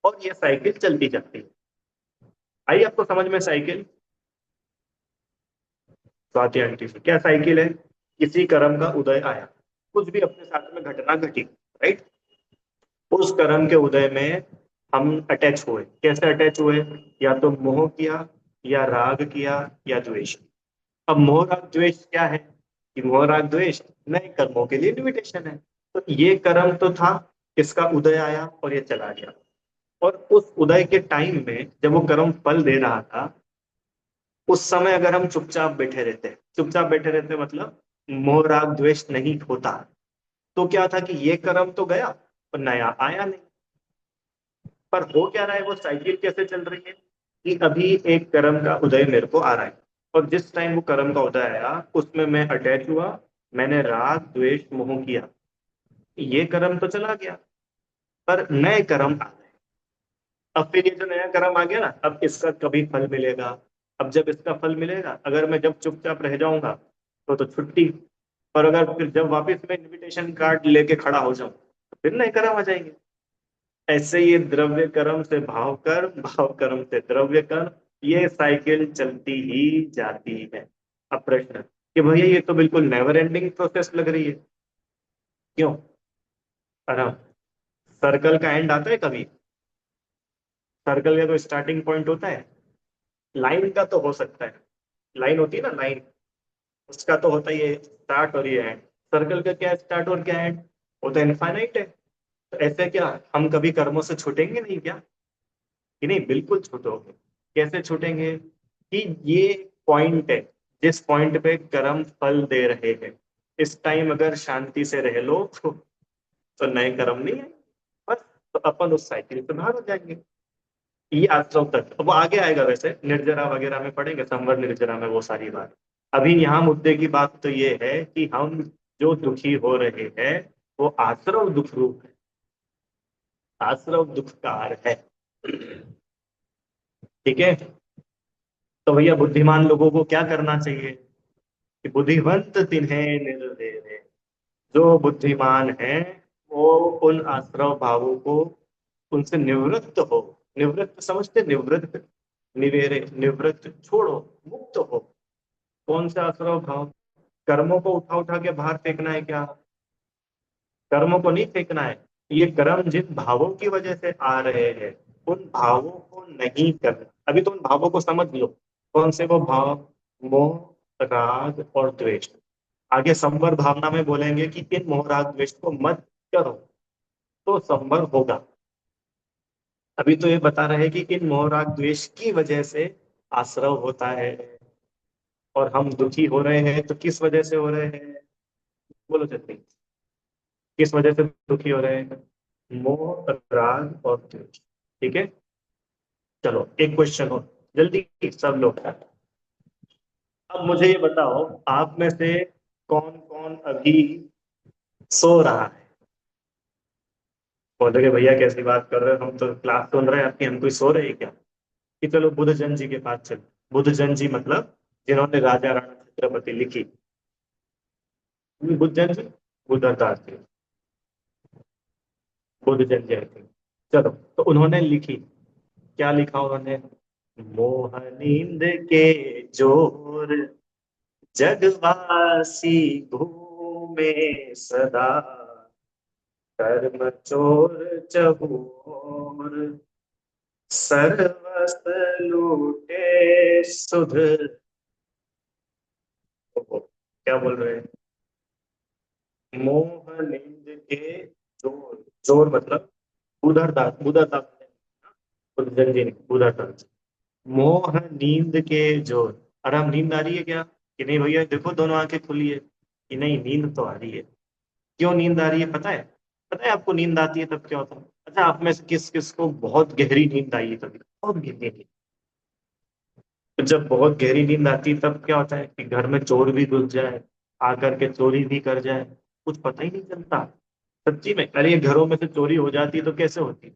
और ये साइकिल चलती जाती है। आई आपको समझ में साइकिल? स्वाति आंटी से क्या साइकिल है? किसी कर्म का उदय आया, कुछ भी अपने साथ में घटना घटी, राइट? उस कर्म के उदय में हम अटैच हुए। कैसे अटैच हुए? या तो मोह किया, या राग किया, या द्वेष। अब मोह राग द्वेष क्या है? कि मोह राग द्वेष नए कर्मों के लिए इन्विटेशन है। तो ये कर्म तो था, इसका उदय आया और ये चला गया। और उस उदय के टाइम में जब वो कर्म फल दे रहा था, उस समय अगर हम चुपचाप बैठे रहते, चुपचाप बैठे रहते मतलब मोह राग द्वेष नहीं होता, तो क्या था कि ये कर्म तो गया और नया आया नहीं। पर हो क्या रहा है, वो साइकिल कैसे चल रही है कि अभी एक कर्म का उदय मेरे को आ रहा है, और जिस टाइम वो कर्म का उदय आया उसमें मैं अटैच हुआ, मैंने राग द्वेष मोह किया, ये कर्म तो चला गया, पर नए कर्म आ गए। अब फिर ये जो नया कर्म आ गया ना, अब इसका कभी फल मिलेगा। अब जब इसका फल मिलेगा, अगर मैं जब चुपचाप रह जाऊंगा तो छुट्टी। पर अगर फिर जब वापस मैं इनविटेशन कार्ड लेके खड़ा हो जाऊं, तो फिर नए कर्म आ जाएंगे। ऐसे ये द्रव्य कर्म से भाव कर्म, भाव कर्म से द्रव्य कर्म, ये साइकिल चलती ही जाती है। अब प्रश्न कि भैया ये तो बिल्कुल नेवर एंडिंग प्रोसेस लग रही है, क्यों? आराम। सर्कल का एंड आता है कभी? सर्कल का कोई स्टार्टिंग पॉइंट होता है? लाइन का तो हो सकता है, लाइन होती है ना लाइन, उसका तो होता ही है स्टार्ट और ये एंड। सर्कल का क्या स्टार्ट और क्या एंड? वो तो इनफाइनाइट है। तो ऐसे क्या हम कभी कर्मों से छूटेंगे नहीं क्या? कि नहीं, बिल्कुल छूटोगे। कैसे छूटेंगे? कि ये पॉइंट है, जिस पॉइंट पे कर्म फल दे रहे हैं, इस टाइम अगर शांति से रह लो तो नए कर्म नहीं है, बस। तो अपन उस साइकिल से बाहर हो जाएंगे। ये आश्रम तक, अब वो आगे आएगा, वैसे निर्जरा वगैरह में पढ़ेंगे, संवर निर्जरा में वो सारी बात। अभी यहाँ मुद्दे की बात तो ये है कि हम जो दुखी हो रहे हैं वो आश्रव दुख रूप है, आश्रव दुख कार है। ठीक है। तो भैया बुद्धिमान लोगों को क्या करना चाहिए? कि बुद्धिवंत तिन्हें निर्दय, जो बुद्धिमान है वो उन आश्रव भावों को, उनसे निवृत्त हो। निवृत्त समझते, निवृत्त, निवेरे, निवृत्त, छोड़ो, मुक्त हो। कौन सा आश्रव भाव? कर्मों को उठा उठा के बाहर फेंकना है क्या? कर्मों को नहीं फेंकना है। ये कर्म जिन भावों की वजह से आ रहे हैं, उन भावों को नहीं करना। अभी तो उन भावों को समझ लो। कौन से वो भाव? मोह, राग और द्वेष। आगे संवर भावना में बोलेंगे कि इन मोह राग द्वेष को मत करो, तो संवर होगा। अभी तो ये बता रहे हैं कि इन मोह राग द्वेष की वजह से आश्रव होता है, और हम दुखी हो रहे हैं तो किस वजह से हो रहे हैं? बोलो जल्दी, किस वजह से दुखी हो रहे हैं? मोह, राग और द्वेष। ठीक है। चलो एक क्वेश्चन हो, जल्दी सब लोग। अब मुझे ये बताओ, आप में से कौन कौन अभी सो रहा है? बोलोगे भैया कैसी बात कर रहे हो, हम तो क्लास सुन रहे हैं आपकी, हम कोई सो रहे हैं क्या? कि चलो बुद्ध जन जी के पास चलो। बुद्ध जन जी मतलब जिन्होंने राजा राणा छत्रपति लिखी। बुद्ध जन जी, बुद्धदास जी, बुद्ध जन जी I think। चलो, तो उन्होंने लिखी, क्या लिखा उन्होंने? मोह नींद के जोर जगवासी घूमे सदा, कर्म चोर चहुओर सर्वस्व लूटे सुध। क्या बोल रहे हैं? मोह नींद के जोर, जोर मतलब उधरदास, उधरदास, उधर जी नहीं, उधरदास। मोह नींद के जोर। अरे हम नींद आ रही है क्या? कि नहीं भैया देखो दोनों आंखें खुली है। कि नहीं, नींद तो आ रही है। क्यों नींद आ रही है पता है? पता है आपको नींद आती है तब क्या होता है? अच्छा, आप में से किस किस को बहुत गहरी नींद आई है कभी? बहुत गहरी नींद। तो जब बहुत गहरी नींद आती है तब क्या होता है कि घर में चोर भी घुस जाए, आकर के चोरी भी कर जाए, कुछ पता ही नहीं चलता। सच्ची में, अरे ये घरों में से चोरी हो जाती है तो कैसे होती है?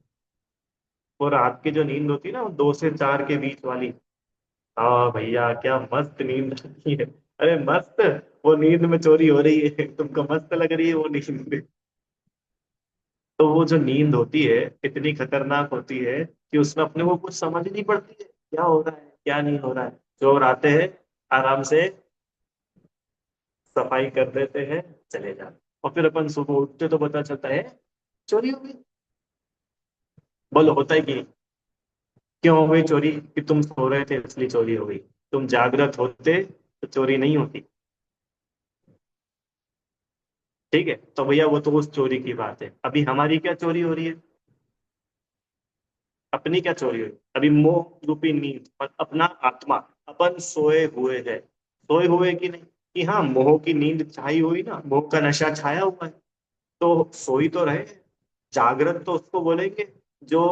वो रात की जो नींद होती है ना, वो 2 से 4 के बीच वाली। हाँ भैया, क्या मस्त नींद आती है। अरे मस्त। वो नींद में चोरी हो रही है, तुमको मस्त लग रही है वो नींद। तो वो जो नींद होती है इतनी खतरनाक होती है कि उसमें अपने को कुछ समझ नहीं पड़ती है क्या हो रहा है क्या नहीं हो रहा है। चोर आते हैं, आराम से सफाई कर देते हैं, चले जाते, और फिर अपन सुबह उठते तो पता चलता है चोरी हो गई। बोलो होता है कि नहीं? क्यों हो गई चोरी? कि तुम सो रहे थे इसलिए चोरी हो गई। तुम जागृत होते तो चोरी नहीं होती। ठीक है, तो भैया वो तो उस चोरी की बात है। अभी हमारी क्या चोरी हो रही है? अपनी क्या चोरी हुई? अभी मोह रूपी नींद और अपना आत्मा। अपन सोए हुए हैं, सोए हुए कि नहीं? कि हाँ, मोह की नींद छाई हुई ना, मोह का नशा छाया हुआ है। तो सोई तो रहे। जागृत तो उसको बोलेंगे जो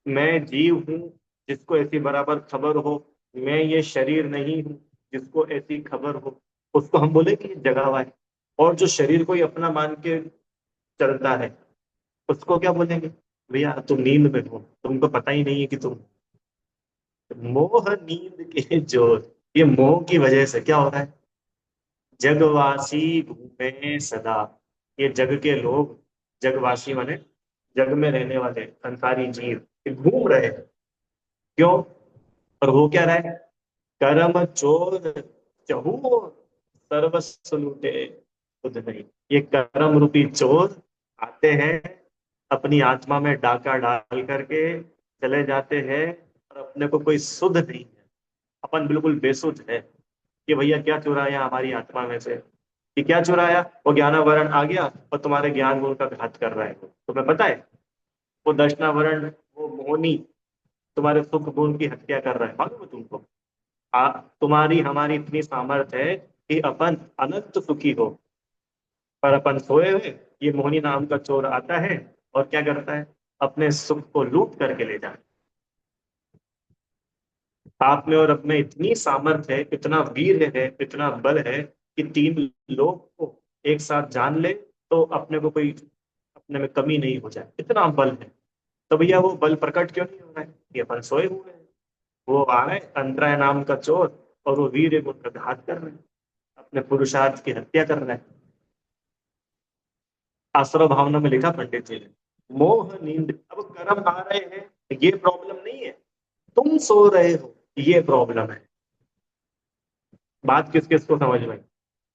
मैं जीव हूं, जिसको ऐसी बराबर खबर हो। मैं ये शरीर नहीं हूं, जिसको ऐसी खबर हो, उसको हम बोलेंगे जगा हुआ है। और जो शरीर को ही अपना मान के चलता है, उसको क्या बोलेंगे? भैया तुम नींद में हो, तुमको पता ही नहीं है कि तुम। मोह नींद के जोर, ये मोह की वजह से क्या हो रहा है? जगवासी घूमे सदा। ये जग के लोग, जगवासी माने जग में रहने वाले संसारी जीव, ये घूम रहे हैं। क्यों? और वो क्या रहा है? कर्म चोर चहु ओर, सर्वस्व लूटे खुद नहीं। ये कर्म रूपी चोर आते हैं, अपनी आत्मा में डाका डाल करके चले जाते हैं, और अपने को कोई सुध नहीं है। अपन बिल्कुल बेसुध है कि भैया क्या चुराया हमारी आत्मा में से। कि क्या चुराया, वो ज्ञानावरण आ गया और तुम्हारे ज्ञान गुण का घात कर रहा है। तुम्हें पता है, वो दशनावरण, वो मोहनी तुम्हारे सुख गुण की हत्या कर रहा है, मालूम है तुमको? तुम्हारी हमारी इतनी सामर्थ्य है कि अपन अनंत सुखी हो, पर अपन सोए हुए, ये मोहिनी नाम का चोर आता है और क्या करता है, अपने सुख को लूट करके ले जाता है। आप में और अब में इतनी सामर्थ्य है, इतना वीर है, इतना बल है कि तीन लोग को एक साथ जान ले तो अपने को कोई, अपने में कमी नहीं हो जाए, इतना बल है। तो भैया वो बल प्रकट क्यों नहीं हो रहा है? ये अपन सोए हुए हैं। वो आ रहे अंतराय नाम का चोर, और वो वीर है, उनका घात कर रहे हैं, अपने पुरुषार्थ की हत्या कर रहे हैं। आश्रव भावना में लिखा पंडित जी ने, मोह नींद, अब कर्म आ रहे हैं, ये प्रॉब्लम नहीं है, तुम सो रहे हो, ये प्रॉब्लम है। बात किस किस को समझ में आई?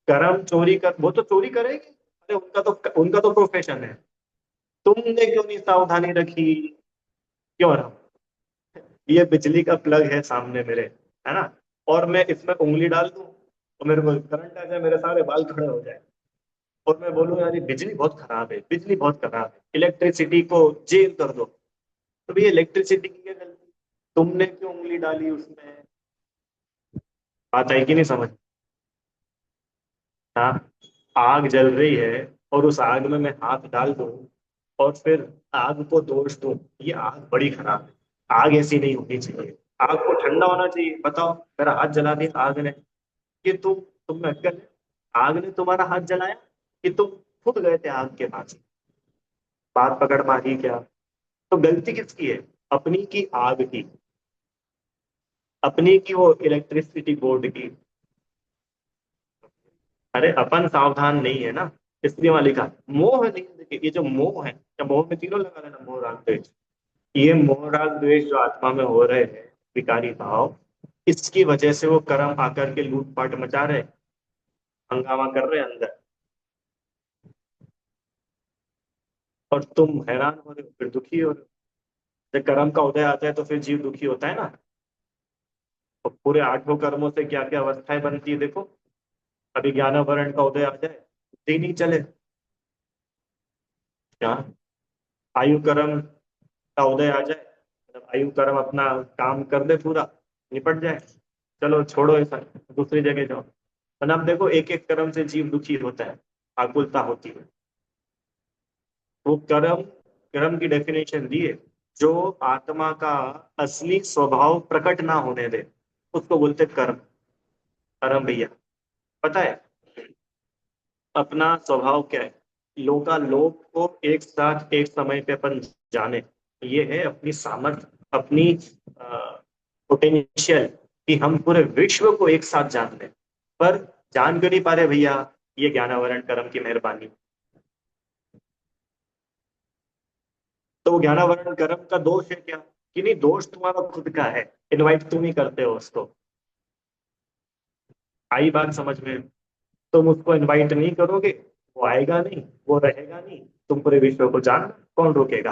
कर्म चोरी कर, वो तो चोरी करेगी, अरे उनका तो प्रोफेशन है। तुमने क्यों नहीं सावधानी रखी? क्यों रहा? ये बिजली का प्लग है सामने मेरे, है ना, और मैं इसमें उंगली डाल दूं तो मेरे को करंट आ जाए, मेरे सारे बाल खड़े हो जाए, और मैं बोलूं यार ये बिजली बहुत खराब है, बिजली बहुत खराब है, इलेक्ट्रिसिटी को जेल कर दो। तो भैया इलेक्ट्रिसिटी की क्या गलती? तुमने क्यों उंगली डाली उसमें? बात आई कि नहीं समझ? हाँ, आग जल रही है और उस आग में मैं हाथ डाल दूं और फिर आग को दोष दूं, ये आग बड़ी खराब है, आग ऐसी नहीं होनी चाहिए। आग को ठंडा होना चाहिए। बताओ, मेरा हाथ जला दिया आग ने, कि तुम में अक्ल है? आग ने तुम्हारा हाथ जलाया कि तुम खुद गए थे आग के पास? बात पकड़ मारी क्या? तो गलती किसकी है? अपनी की, आग की, अपनी की, वो इलेक्ट्रिसिटी बोर्ड की। अरे अपन सावधान नहीं है ना, इसलिए वहां लिखा मोह नींद के, ये जो मोह है, या मोह में तीनों लगा लेना, मोह राग द्वेष। ये मोह राग द्वेष जो आत्मा में हो रहे हैं, विकारी भाव, इसकी वजह से वो कर्म आकर के लूटपाट मचा रहे, हंगामा कर रहे हैं अंदर, और तुम हैरान हो रहे हो, फिर दुखी हो रहे हो। जब कर्म का उदय आता है तो फिर जीव दुखी होता है ना। तो पूरे आठों कर्मों से क्या क्या अवस्थाएं बनती है देखो। अभी ज्ञानावरण का उदय आ जाए, बुद्धि नहीं चले, क्या, आयु कर्म का उदय आ जाए, मतलब आयु कर्म अपना काम कर दे पूरा, निपट जाए, चलो छोड़ो ऐसा, दूसरी जगह जाओ। मतलब देखो, एक एक कर्म से जीव दुखी होता है, आकुलता होती है। वो कर्म, कर्म की डेफिनेशन दी है, जो आत्मा का असली स्वभाव प्रकट ना होने दे, उसको बोलते कर्म। कर्म भैया, पता है अपना स्वभाव क्या है? लोकालोक को एक साथ एक समय पे अपन जाने, ये है अपनी सामर्थ्य, अपनी पोटेंशियल, कि हम पूरे विश्व को एक साथ जान लें। पर जान क्यों नहीं पा रहे भैया? ये ज्ञानावरण कर्म की मेहरबानी। तो वो ज्ञानावरण कर्म का दोष है क्या? कि नहीं, दोष तुम्हारा खुद का है, इनवाइट तुम ही करते हो उसको। आई बात समझ में? तुम उसको इनवाइट नहीं करोगे, वो आएगा नहीं, वो रहेगा नहीं, तुम पूरे विश्व को जानना, कौन रोकेगा?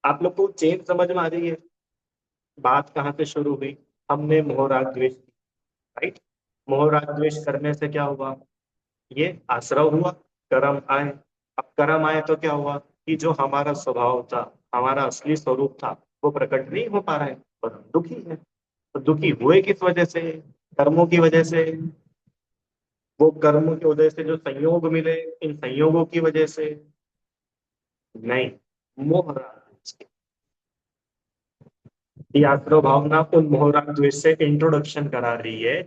आप लोग को चेन समझ में आ रही है? बात कहाँ से शुरू हुई? हमने मोह राग द्वेष, राइट, मोह राग द्वेष करने से क्या हुआ? ये आश्रव हुआ, कर्म आए। अब कर्म आए तो क्या हुआ कि जो हमारा स्वभाव था, हमारा असली स्वरूप था, वो प्रकट नहीं हो पा रहा है, और हम दुखी है। तो दुखी हुए किस वजह से? कर्मों की वजह से। वो कर्मों की वजह से जो संयोग मिले, इन संयोगों की वजह से नहीं, मोह राग। ये आश्रव भावना उन मोहराग द्वेष से इंट्रोडक्शन करा रही है।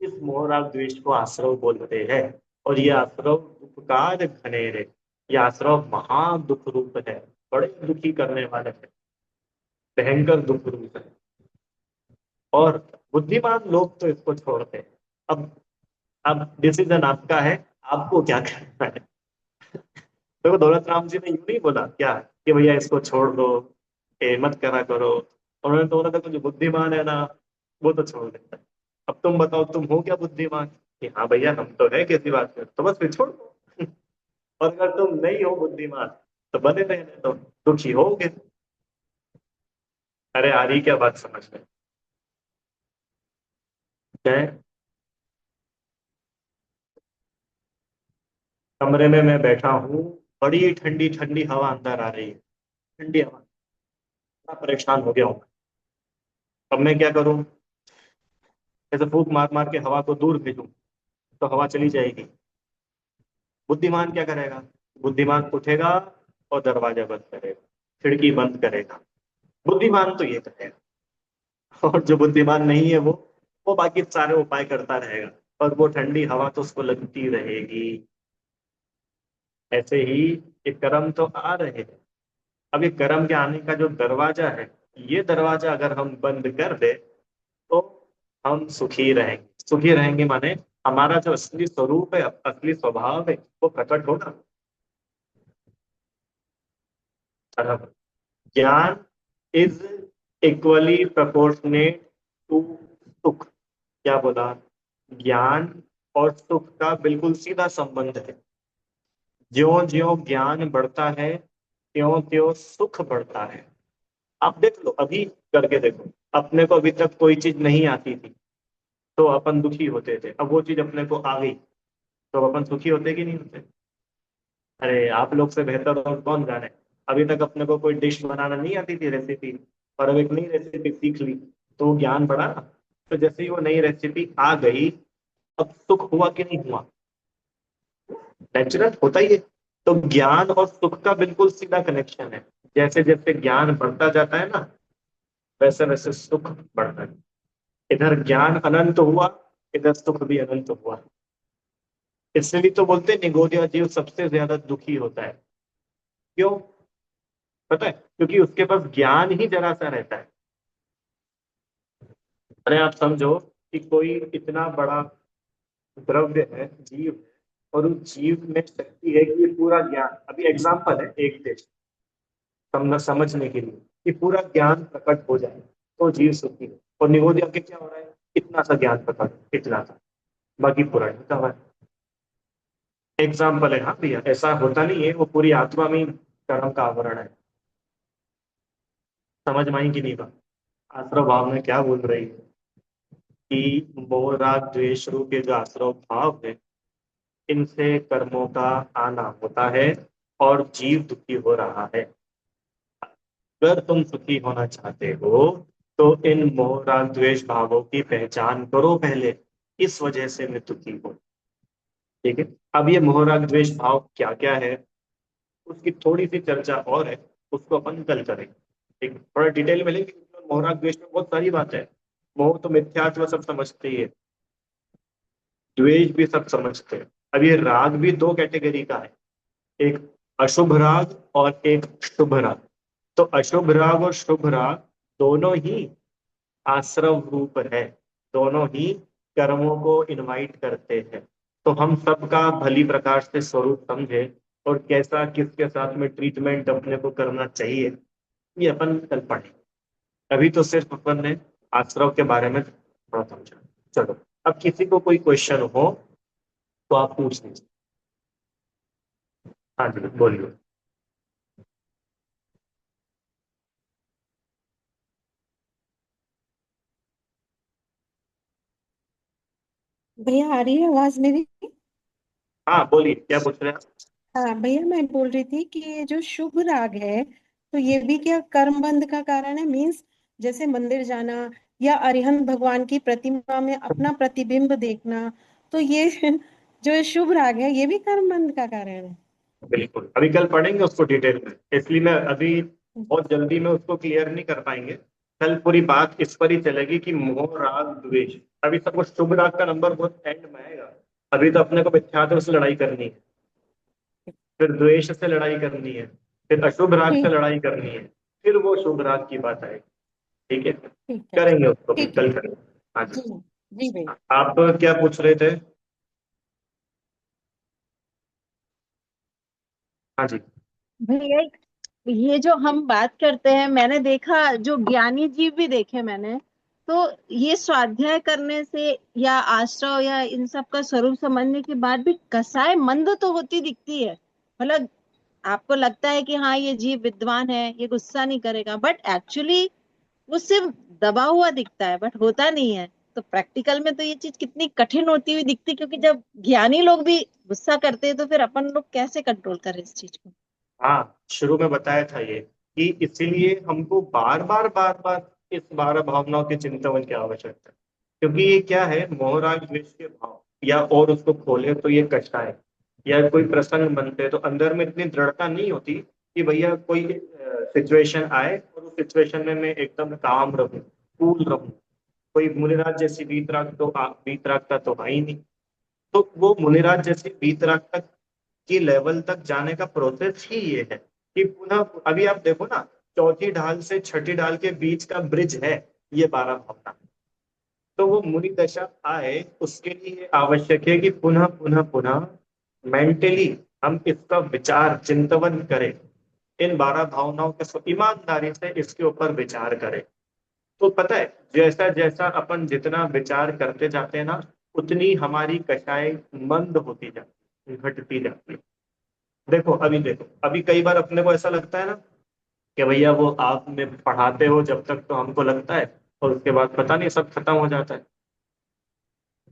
इस मोहराग द्वेष को आश्रव बोलते हैं, और ये आश्रव दुखकार घनेरे, ये आश्रव महा दुख रूप है, बड़े दुखी करने वाले है, भयंकर दुख रूप है। और बुद्धिमान लोग तो इसको छोड़ते हैं। अब डिसीजन आपका है, आपको क्या करना है। देखो दौलत राम जी ने यूं नहीं बोला क्या कि भैया इसको छोड़ दो, मत करा करो। उन्होंने तो बोला था, जो बुद्धिमान है ना, वो तो छोड़ देता है। अब तुम बताओ, तुम हो क्या बुद्धिमान कि हाँ भैया हम तो है किसी बात में, तो बस फिर छोड़ दो। और अगर तुम नहीं हो बुद्धिमान, तो बने रहने दो, दुखी होगे। अरे आ रही क्या बात समझ में? है? कमरे में मैं बैठा हूँ, बड़ी ठंडी ठंडी हवा अंदर आ रही है, ठंडी हवा, बड़ा परेशान हो गया हूँ। अब मैं क्या करूँ? जैसे फूंक मार मार के हवा को दूर भेजूं तो हवा चली जाएगी। बुद्धिमान क्या करेगा? बुद्धिमान उठेगा और दरवाजा बंद करेगा, खिड़की बंद करेगा। बुद्धिमान तो ये करेगा। और जो बुद्धिमान नहीं है वो बाकी सारे उपाय करता रहेगा, और वो ठंडी हवा तो उसको लगती रहेगी। ऐसे ही ये कर्म तो आ रहे हैं। अब ये कर्म के आने का जो दरवाजा है, ये दरवाजा अगर हम बंद कर दे तो हम सुखी रहेंगे। सुखी रहेंगे माने हमारा जो असली स्वरूप है, असली स्वभाव है, वो प्रकट होगा। और ज्ञान इज इक्वली प्रोपोर्शनेट टू सुख। क्या बोला? ज्ञान और सुख का बिल्कुल सीधा संबंध है। ज्यो ज्यो ज्ञान बढ़ता है, त्यों त्यों सुख बढ़ता है। आप देख लो, अभी करके देखो। अपने को अभी तक कोई चीज नहीं आती थी तो अपन दुखी होते थे, अब वो चीज अपने को आ गई तो अपन सुखी होते कि नहीं होते? अरे आप लोग से बेहतर और कौन जाने। अभी तक अपने को कोई डिश बनाना नहीं आती थी, रेसिपी, और अब एक नई रेसिपी सीख ली तो वो ज्ञान बढ़ा ना। तो जैसे ही वो नई रेसिपी आ गई, अब सुख हुआ कि नहीं हुआ? नेचुरल होता ही है। तो ज्ञान और सुख का बिल्कुल सीधा कनेक्शन है। जैसे जैसे ज्ञान बढ़ता जाता है ना, वैसे वैसे सुख बढ़ता है। इधर ज्ञान अनंत हुआ, इधर सुख भी अनंत हुआ। इसलिए तो बोलते हैं निगोदिया जीव सबसे ज्यादा दुखी होता है। क्यों? पता है? क्योंकि उसके पास ज्ञान ही जरा सा रहता है। अरे आप समझो कि कोई इतना बड़ा द्रव्य है, जीव है, और उस जीव में शक्ति है कि ये पूरा ज्ञान, अभी एग्जाम्पल है एक देश समझने के लिए, कि पूरा ज्ञान प्रकट हो जाए तो जीव सुखी है। और निगोदिया के क्या हो रहा है? इतना सा ज्ञान प्रकट, इतना सा, बाकी पूरा ढका हुआ है। एग्जाम्पल है, हाँ भैया, ऐसा होता नहीं है, वो पूरी आत्मा में ही कर्म का आवरण है। समझ में आई कि नहीं बात? आश्रव भाव में क्या बोल रही है कि मोह राग द्वेष रूप के जो आश्रव भाव है, इनसे कर्मों का आना होता है और जीव दुखी हो रहा है। अगर तुम सुखी होना चाहते हो तो इन मोह राग द्वेष भावों की पहचान करो पहले। इस वजह से मैं दुखी हूँ। ठीक है? अब ये मोह राग द्वेष भाव क्या क्या है, उसकी थोड़ी सी चर्चा और है, उसको अपन कल करेंगे। ठीक है? थोड़ा डिटेल में लेंगे, क्योंकि मोह राग द्वेष में बहुत सारी बात है। मोह तो मिथ्यात्व सब समझते ही है, द्वेष भी सब समझते हैं। अब ये राग भी दो कैटेगरी का है, एक अशुभ राग और एक शुभ राग। तो अशुभ राग और शुभ राग दोनों ही आश्रव रूप है, दोनों ही कर्मों को इनवाइट करते हैं। तो हम सबका भली प्रकार से स्वरूप समझे और कैसा किसके साथ में ट्रीटमेंट अपने को करना चाहिए, ये अपन कल पढ़ें। अभी तो सिर्फ अपन ने आश्रव के बारे में थोड़ा समझा। चलो, अब किसी को कोई क्वेश्चन हो तो आप पूछ लीजिए। हाँ जी, बोलिए। भैया आ रही है आवाज मेरी? हाँ बोलिए, क्या पूछ रहे हैं आप? हाँ भैया, मैं बोल रही थी कि ये जो शुभ राग है, तो ये भी क्या कर्म बंध का कारण है? मीन्स जैसे मंदिर जाना या अरिहंत भगवान की प्रतिमा में अपना प्रतिबिंब देखना, तो ये जो शुभ राग है ये भी कर्म बंध का कारण है? बिल्कुल, अभी कल पढ़ेंगे उसको डिटेल में, इसलिए मैं अभी बहुत जल्दी में उसको क्लियर नहीं कर पाएंगे। कल पूरी बात इस पर ही चलेगी कि मोह राग द्वेष। अभी सबको शुभ राग का नंबर बहुत एंड में आएगा। अभी तो अपने को मिथ्यात्व से लड़ाई करनी है, फिर द्वेष से लड़ाई करनी है, फिर अशुभ राग से ठीक लड़ाई करनी है, फिर वो शुभ राग की बात आएगी। ठीक है? ठीक है। करेंगे उसको भी, ठीक है। कल करेंगे। हाँ जी। जी। जी भैया। आप क्या पूछ रहे थे? हाँ जी। भैया, ये जो हम बात करते हैं, मैंने देखा जो ज्ञानी जीव भी देखे मैंने, तो ये स्वाध्याय करने से या आश्रव या इन सब का स्वरूप समझने के बाद भी कसाय मंद तो होती दिखती है। मतलब आपको लगता है कि हाँ ये जीव विद्वान है, ये गुस्सा नहीं करेगा, बट एक्चुअली वो सिर्फ दबा हुआ दिखता है, बट होता नहीं है। तो प्रैक्टिकल में तो ये चीज कितनी कठिन होती हुई दिखती, क्योंकि जब ज्ञानी लोग भी गुस्सा करते हैं तो फिर अपन लोग कैसे कंट्रोल करें इस चीज को? हाँ, शुरू में बताया था ये कि इसीलिए हमको बार बार इस 12 भावनाओं के चिंतन की आवश्यकता है। क्योंकि ये क्या है, मोहराग द्वेष के भाव, या और उसको खोले तो ये कष्टाय, या कोई प्रसंग बनते हैं तो अंदर में इतनी दृढ़ता नहीं होती कि भैया कोई सिचुएशन आए और उस सिचुएशन में मैं एकदम काम रहूं, कूल रहूं। कोई मुनिराज जैसी वीतरागता तो है ही नहीं। तो वो मुनिराज जैसी वीतरागता की लेवल तक जाने का प्रोसेस ही ये है कि पुनः, अभी आप देखो ना, चौथी ढाल से छठी ढाल के बीच का ब्रिज है ये 12 भावना। तो वो मुनि दशा आए उसके लिए आवश्यक है कि पुनः पुनः पुनः मेंटली हम इसका विचार चिंतन करें, इन 12 भावनाओं के ईमानदारी से इसके ऊपर विचार करें। तो पता है, जैसा जैसा अपन जितना विचार करते जाते हैं ना, उतनी हमारी कषाय मंद होती जाती है, घटती जाती है। देखो अभी कई बार अपने को ऐसा लगता है ना कि भैया वो आप में पढ़ाते हो जब तक तो हमको लगता है, और उसके बाद पता नहीं सब खत्म हो जाता है।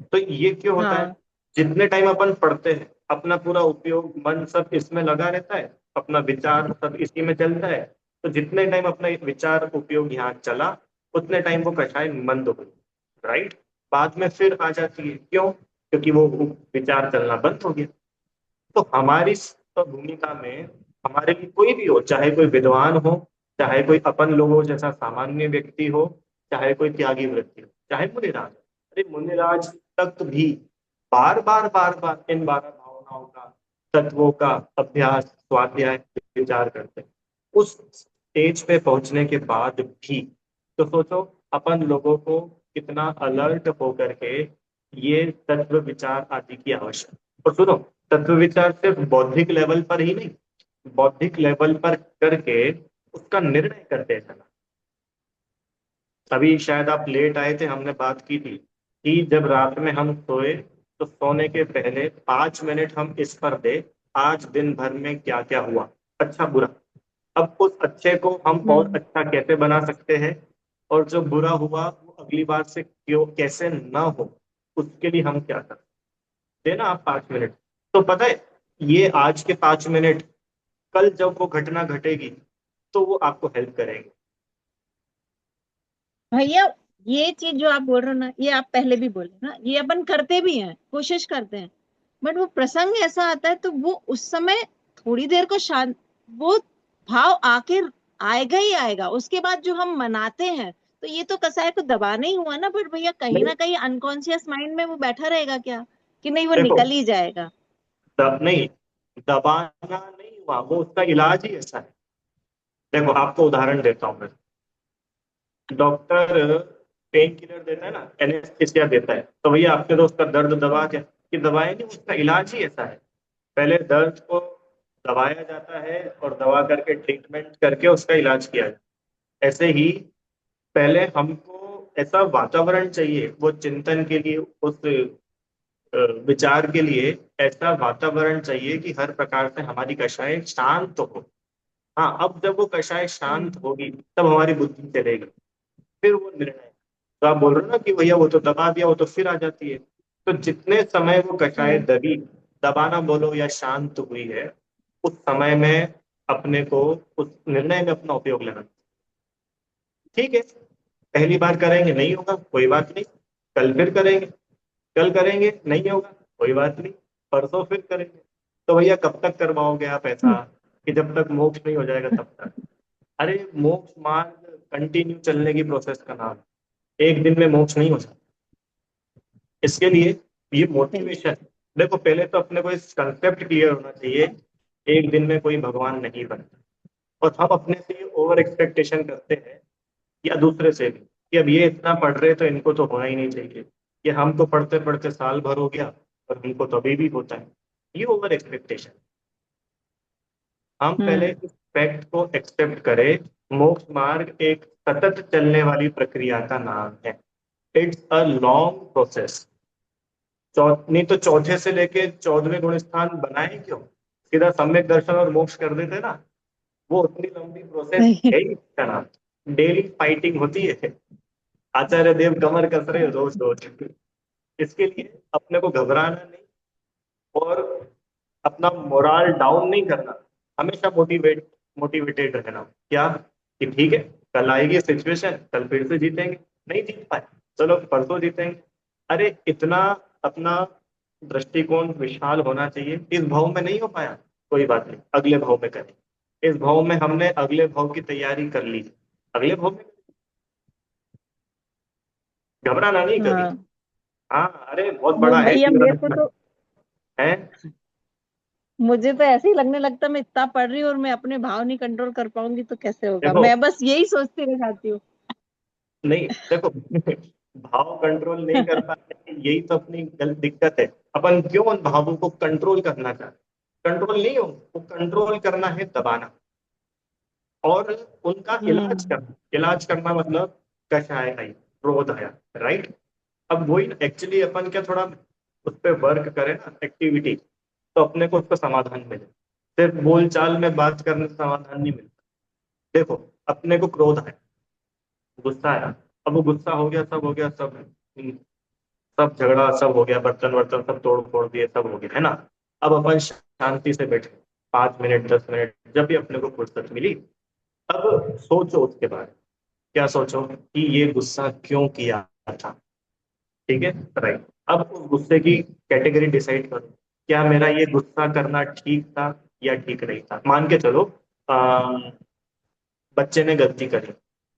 तो ये क्यों होता है? हाँ। जितने टाइम अपन पढ़ते हैं अपना पूरा उपयोग मन सब इसमें लगा रहता है, अपना विचार सब इसी में चलता है। तो जितने टाइम अपना विचार उपयोग यहाँ चला, उतने टाइम वो कषाय मंद हुई, राइट। बाद में फिर आ जाती है, क्यों? क्योंकि वो विचार चलना बंद हो गया। तो हमारी भूमिका में, हमारे लिए कोई भी हो, चाहे कोई विद्वान हो, चाहे कोई अपन लोगों जैसा सामान्य व्यक्ति हो, चाहे कोई त्यागी व्यक्ति हो, चाहे मुनिराज, अरे मुनिराज तक भी बार बार इन 12 भावनाओं का, तत्वों का अभ्यास, स्वाध्याय, विचार करते हैं। उस स्टेज पे पहुंचने के बाद भी तो सोचो अपन लोगों को कितना अलर्ट होकर के ये तत्व विचार आदि की आवश्यकता। और सुनो, तत्व विचार सिर्फ बौद्धिक लेवल पर ही नहीं, बौद्धिक लेवल पर करके उसका निर्णय करते चला। अभी शायद आप लेट आए थे, हमने बात की थी कि जब रात में हम सोए तो सोने के पहले 5 मिनट हम इस पर दे, आज दिन भर में क्या क्या हुआ, अच्छा बुरा। अब उस अच्छे को हम और हम्म। अच्छा कैसे बना सकते हैं, और जो बुरा हुआ वो अगली बार से क्यों कैसे ना हो, उसके लिए हम क्या कर देना। आप 5 मिनट, तो पता है ये आज के 5 मिनट कल जब वो घटना घटेगी तो वो आपको हेल्प करेंगे। भैया, ये चीज जो आप बोल रहे हो ना, ये आप पहले भी बोले ना, ये अपन करते भी हैं, कोशिश करते हैं। बट वो प्रसंग ऐसा आता है तो वो उस समय थोड़ी देर को शांत, वो भाव आके आएगा ही आएगा। उसके बाद जो हम मनाते हैं, तो ये तो कसाय को दबाना ही हुआ ना। बट भैया कहीं नहीं, ना कहीं अनकॉन्शियस माइंड में वो बैठा रहेगा क्या, कि नहीं वो देखो, निकल ही जाएगा? नहीं, दबाना नहीं हुआ, वो उसका इलाज ही ऐसा है। देखो आपको उदाहरण देता हूँ मैं। डॉक्टर पेन किलर देता है ना, एनेस्थीसिया देता है, तो भैया आपने तो उसका दर्द दबा दिया कि दबाया नहीं, उसका इलाज ही ऐसा है। पहले दर्द को दबाया जाता है और दवा करके ट्रीटमेंट करके उसका इलाज किया जाता है। ऐसे ही पहले हमको ऐसा वातावरण चाहिए, वो चिंतन के लिए, उस विचार के लिए ऐसा वातावरण चाहिए कि हर प्रकार से हमारी कषाय शांत हो। हाँ, अब जब वो कषाय शांत हम्म। होगी तब हमारी बुद्धि चलेगी, फिर वो निर्णय। तो आप बोल रहे हो ना कि भैया वो तो दबा दिया, वो तो फिर आ जाती है। तो जितने समय वो कषाय हम्म। दबी, दबाना बोलो या शांत हुई है, उस समय में अपने को उस निर्णय में अपना उपयोग लेना। ठीक है, पहली बार करेंगे नहीं होगा कोई बात नहीं, कल फिर करेंगे, कल करेंगे नहीं होगा कोई बात नहीं, परसों फिर करेंगे। तो भैया कब तक करवाओगे आप ऐसा, कि जब तक मोक्ष नहीं हो जाएगा तब तक? अरे मोक्ष मार्ग कंटिन्यू चलने की प्रोसेस का नाम है। एक दिन में मोक्ष नहीं हो सकता। इसके लिए ये सही। मोटिवेशन, देखो पहले तो अपने को इस कंसेप्ट क्लियर होना चाहिए, एक दिन में कोई भगवान नहीं बनता। और हम अपने से ये ओवर एक्सपेक्टेशन करते हैं, या दूसरे से भी, कि अब ये इतना पढ़ रहे तो इनको तो होना ही नहीं चाहिए, ये हम तो पढ़ते पढ़ते साल भर हो गया और हमको तो अभी भी होता है। ये ओवर एक्सपेक्टेशन। हम पहले हम्म। इस फैक्ट को एक्सेप्ट करें, मोक्ष मार्ग एक सतत चलने वाली प्रक्रिया का नाम है। It's a long process. नहीं तो चौथे से लेके 14वें गुण स्थान बनाए क्यों, सीधा सम्यक दर्शन और मोक्ष कर देते ना। वो उतनी लंबी प्रोसेस सही। है ही इसका नाम। डेली फाइटिंग होती है, आचार्य देव कमर कस रहे रोज रोज। इसके लिए अपने को घबराना नहीं, और अपना मोरल डाउन नहीं करना, हमेशा मोटिवेटेड रहना। क्या कि ठीक है, कल आएगी सिचुएशन, कल फिर से जीतेंगे, नहीं जीत पाए, चलो परसों जीतेंगे। अरे इतना अपना दृष्टिकोण विशाल होना चाहिए। इस भाव में नहीं हो पाया, कोई बात नहीं, अगले भाव में करें। इस भाव में हमने अगले भाव की तैयारी कर ली, अगले भाव में घबराना नहीं कभी। हाँ। हाँ, अरे बहुत वो बड़ा है भैया जीवन मेरे को अपना, तो, है। मुझे तो ऐसे ही लगने लगता मैं इतना पढ़ रही हूँ और मैं अपने भाव नहीं कंट्रोल कर पाऊंगी तो कैसे होगा, देखो, मैं बस यही सोचती रह जाती हूँ। नहीं देखो, भाव कंट्रोल नहीं कर पाते, यही तो अपनी गलत दिक्कत है। अपन क्यों उन भावों को कंट्रोल करना चाहते? कंट्रोल नहीं हो, वो कंट्रोल करना है दबाना, और उनका इलाज हम्म। करना। इलाज करना मतलब कषाय आई, क्रोध आया, राइट। अब वही एक्चुअली अपन क्या थोड़ा उस पर वर्क करें ना, एक्टिविटी, तो अपने को उसका समाधान मिले। सिर्फ बोलचाल में बात करने से समाधान नहीं मिलता। देखो, अपने को क्रोध आया, गुस्सा आया, अब वो गुस्सा हो गया, सब हो गया, सब झगड़ा सब हो गया, बर्तन वर्तन सब तोड़ फोड़ दिए, सब हो गया, है ना। अब अपन शांति से बैठे, 5 मिनट 10 मिनट जब भी अपने को फुर्सत मिली, अब सोचो उसके बारे में। क्या सोचो कि ये गुस्सा क्यों किया था, ठीक है, राइट। अब उस गुस्से की कैटेगरी डिसाइड करो, क्या मेरा ये गुस्सा करना ठीक था या ठीक नहीं था। मान के चलो, बच्चे ने गलती करी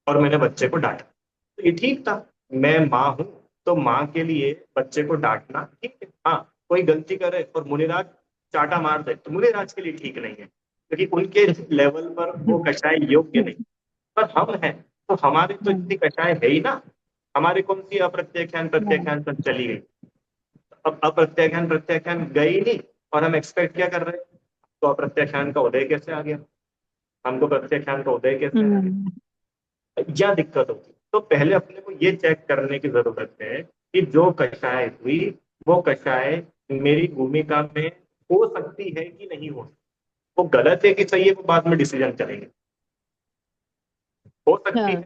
और मैंने बच्चे को डांटा, तो ये ठीक था। मैं माँ हूं, तो माँ के लिए बच्चे को डांटना ठीक है। हाँ, कोई गलती करे और मुनिराज चाटा मार दे तो मुनिराज के लिए ठीक नहीं है, क्योंकि उनके लेवल पर वो कषाय योग्य नहीं। पर हम हैं, तो हमारी तो इतनी कषाय है ही ना। हमारे कौन सी अप्रत्याख्यान प्रत्याख्यान सब चली गई। अब अप्रत्याख्यान प्रत्याख्यान गई नहीं, और हम एक्सपेक्ट क्या कर रहे हैं? तो अप्रत्याख्यान का उदय कैसे आ गया, हमको प्रत्याख्यान का उदय कैसे आ हम्म। गया, क्या दिक्कत होती। तो पहले अपने को ये चेक करने की जरूरत है कि जो कषाय हुई, वो कषाय मेरी भूमिका में हो सकती है कि नहीं हो सकती। वो गलत है कि सही है, वो बाद में डिसीजन करेंगे। हो सकती है हाँ।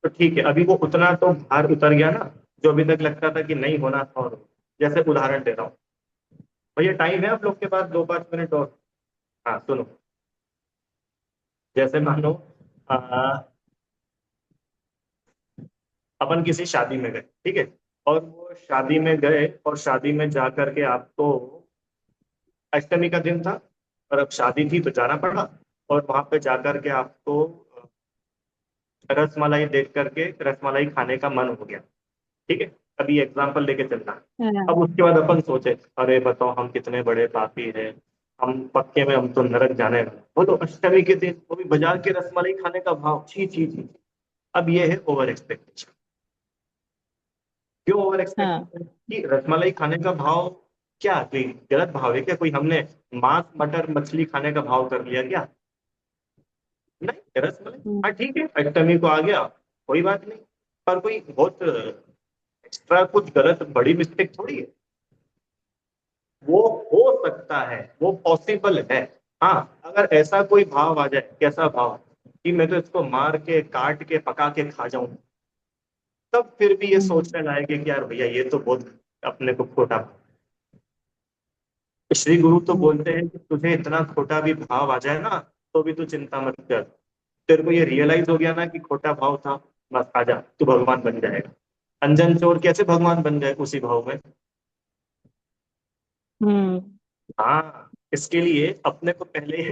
तो ठीक है, अभी वो उतना तो भार उतर गया ना, जो अभी तक लगता था कि नहीं होना था। और जैसे उदाहरण दे रहा हूँ, भैया टाइम है आप लोग के पास 2-5 मिनट और? हाँ सुनो, जैसे मानो आ, अपन किसी शादी में गए, ठीक है, और वो शादी में गए और शादी में जा करके आपको, अष्टमी का दिन था और अब शादी थी तो जाना पड़ा, और वहां पे जाकर के आपको रसमलाई देख करके रसमलाई खाने का मन हो गया, ठीक है। अभी एग्जाम्पल लेके चलना है। हाँ। अब उसके बाद अपन सोचे, अरे बताओ हम कितने बड़े पापी हैं, हम पक्के में, हम तो नरक जाने वाले। वो तो अष्टमी के दिन, वो भी बाजार के रसमलाई खाने का भाव, छी छी छी। अब ये है ओवर एक्सपेक्टेशन। क्यों ओवर हाँ। एक्सपेक्टेशन? कि रसमलाई खाने का भाव क्या कोई गलत भाव है क्या? कोई हमने मांस मटर मछली खाने का भाव कर लिया क्या? नहीं, रसमलाई हम्म। हाँ ठीक है, अष्टमी को आ गया, कोई बात नहीं। पर कोई बहुत एक्स्ट्रा कुछ गलत बड़ी मिस्टेक थोड़ी है। वो हो सकता है, वो पॉसिबल है। हाँ, अगर ऐसा कोई भाव आ जाए, कैसा भाव कि मैं तो इसको मार के काट के पका के खा जाऊं, तब फिर भी ये हम्म। सोचने लायक है कि यार भैया ये तो बहुत अपने को खोटा। श्री गुरु तो बोलते हैं कि तुझे इतना खोटा भी भाव आ जाए ना, तो भी तू चिंता मत कर। तेरे को ये रियलाइज हो गया ना कि खोटा भाव था, बस आजा, तू भगवान बन जाएगा। अनजान चोर कैसे भगवान बन जाए उसी भाव में? हम्म। हाँ, इसके लिए अपने को पहले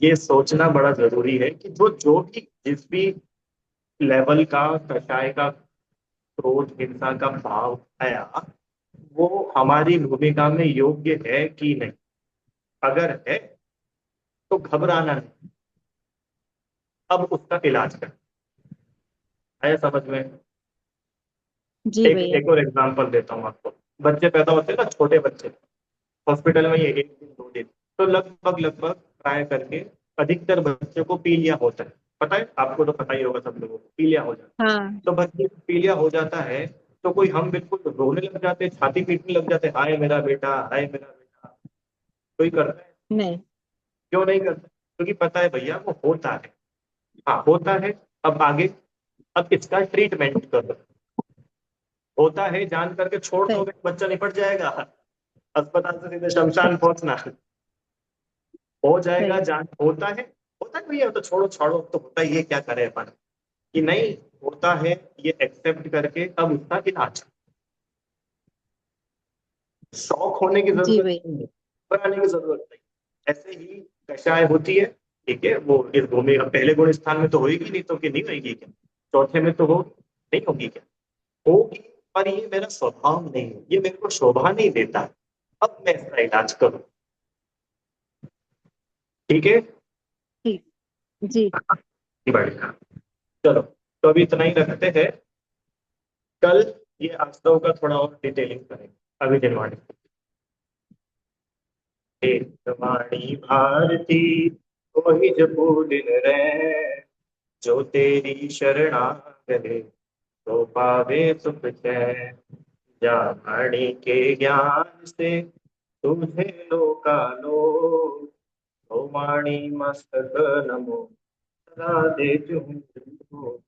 ये सोचना बड़ा जरूरी है कि जो जो भी जिस भी लेवल का कषाय का क्रोध हिंसा का भाव आया, वो हमारी भूमिका में योग्य है कि नहीं। अगर है तो घबराना नहीं, अब उसका इलाज कर। आया समझ में? जी एक भैया। एक और एग्जांपल देता हूँ आपको। बच्चे पैदा होते हैं ना, छोटे बच्चे, हॉस्पिटल में ये 1 दिन 2 दिन, तो लगभग लगभग ट्राई करके अधिकतर बच्चों को पीलिया होता है। पता है आपको? तो पता ही होगा, सब लोगों को पीलिया हो जाता है। हाँ। तो बच्चे को पीलिया हो जाता है, तो कोई हम बिल्कुल रोने लग जाते हैं, छाती पीटने लग जाते हैं, हाय मेरा बेटा, हाय मेरा बेटा। कोई करता है? नहीं। क्यों नहीं करता? क्योंकि पता है भैया वो होता है। हाँ होता है। अब आगे, अब इसका ट्रीटमेंट करो। होता है जान करके छोड़ सही। दोगे, बच्चा निपट जाएगा, अस्पताल से सीधे शमशान पहुंचना। हो जाएगा, सही। जान होता है भैया, तो छोड़ो छोड़ो, तो होता ही है, क्या करे अपन, कि नहीं होता है, ये एक्सेप्ट करके अब उसका इलाज। शौक होने की जी जरूरत भैया। नहीं है, बनाने की जरूरत नहीं। ऐसे ही कषाय होती है, ठीक है, वो इस भूमि, अब पहले गुण स्थान में तो होगी नहीं, तो कि नहीं होगी क्या, चौथे में तो हो नहीं होगी क्या, होगी। पर ये मेरा स्वभाव नहीं है, ये मेरे को शोभा नहीं देता, अब मैं इसका इलाज करूं। ठीक है। ठीक। जी। बढ़िया। चलो, तो अभी इतना ही रखते हैं। कल ये आस्तव का थोड़ा और डिटेलिंग करेंगे। अभी दिनवाणी, वाणी भारती वही जपूदिन रे, जो तेरी शरणागले तो पावे सुख चैन, जानी के ज्ञान से तुझे लोका लो, तो वाणी मस्तक नमो सदा दे हूँ।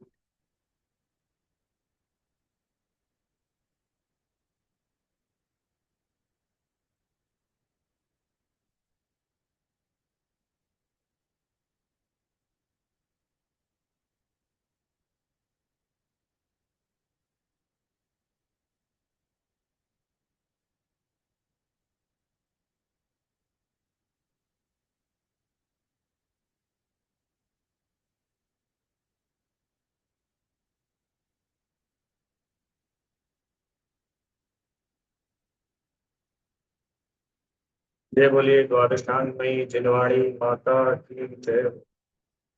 जय बोलिए द्वादशांतमयी जिनवाणी माता की जय।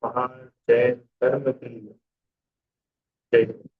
महान जय धर्म की जय।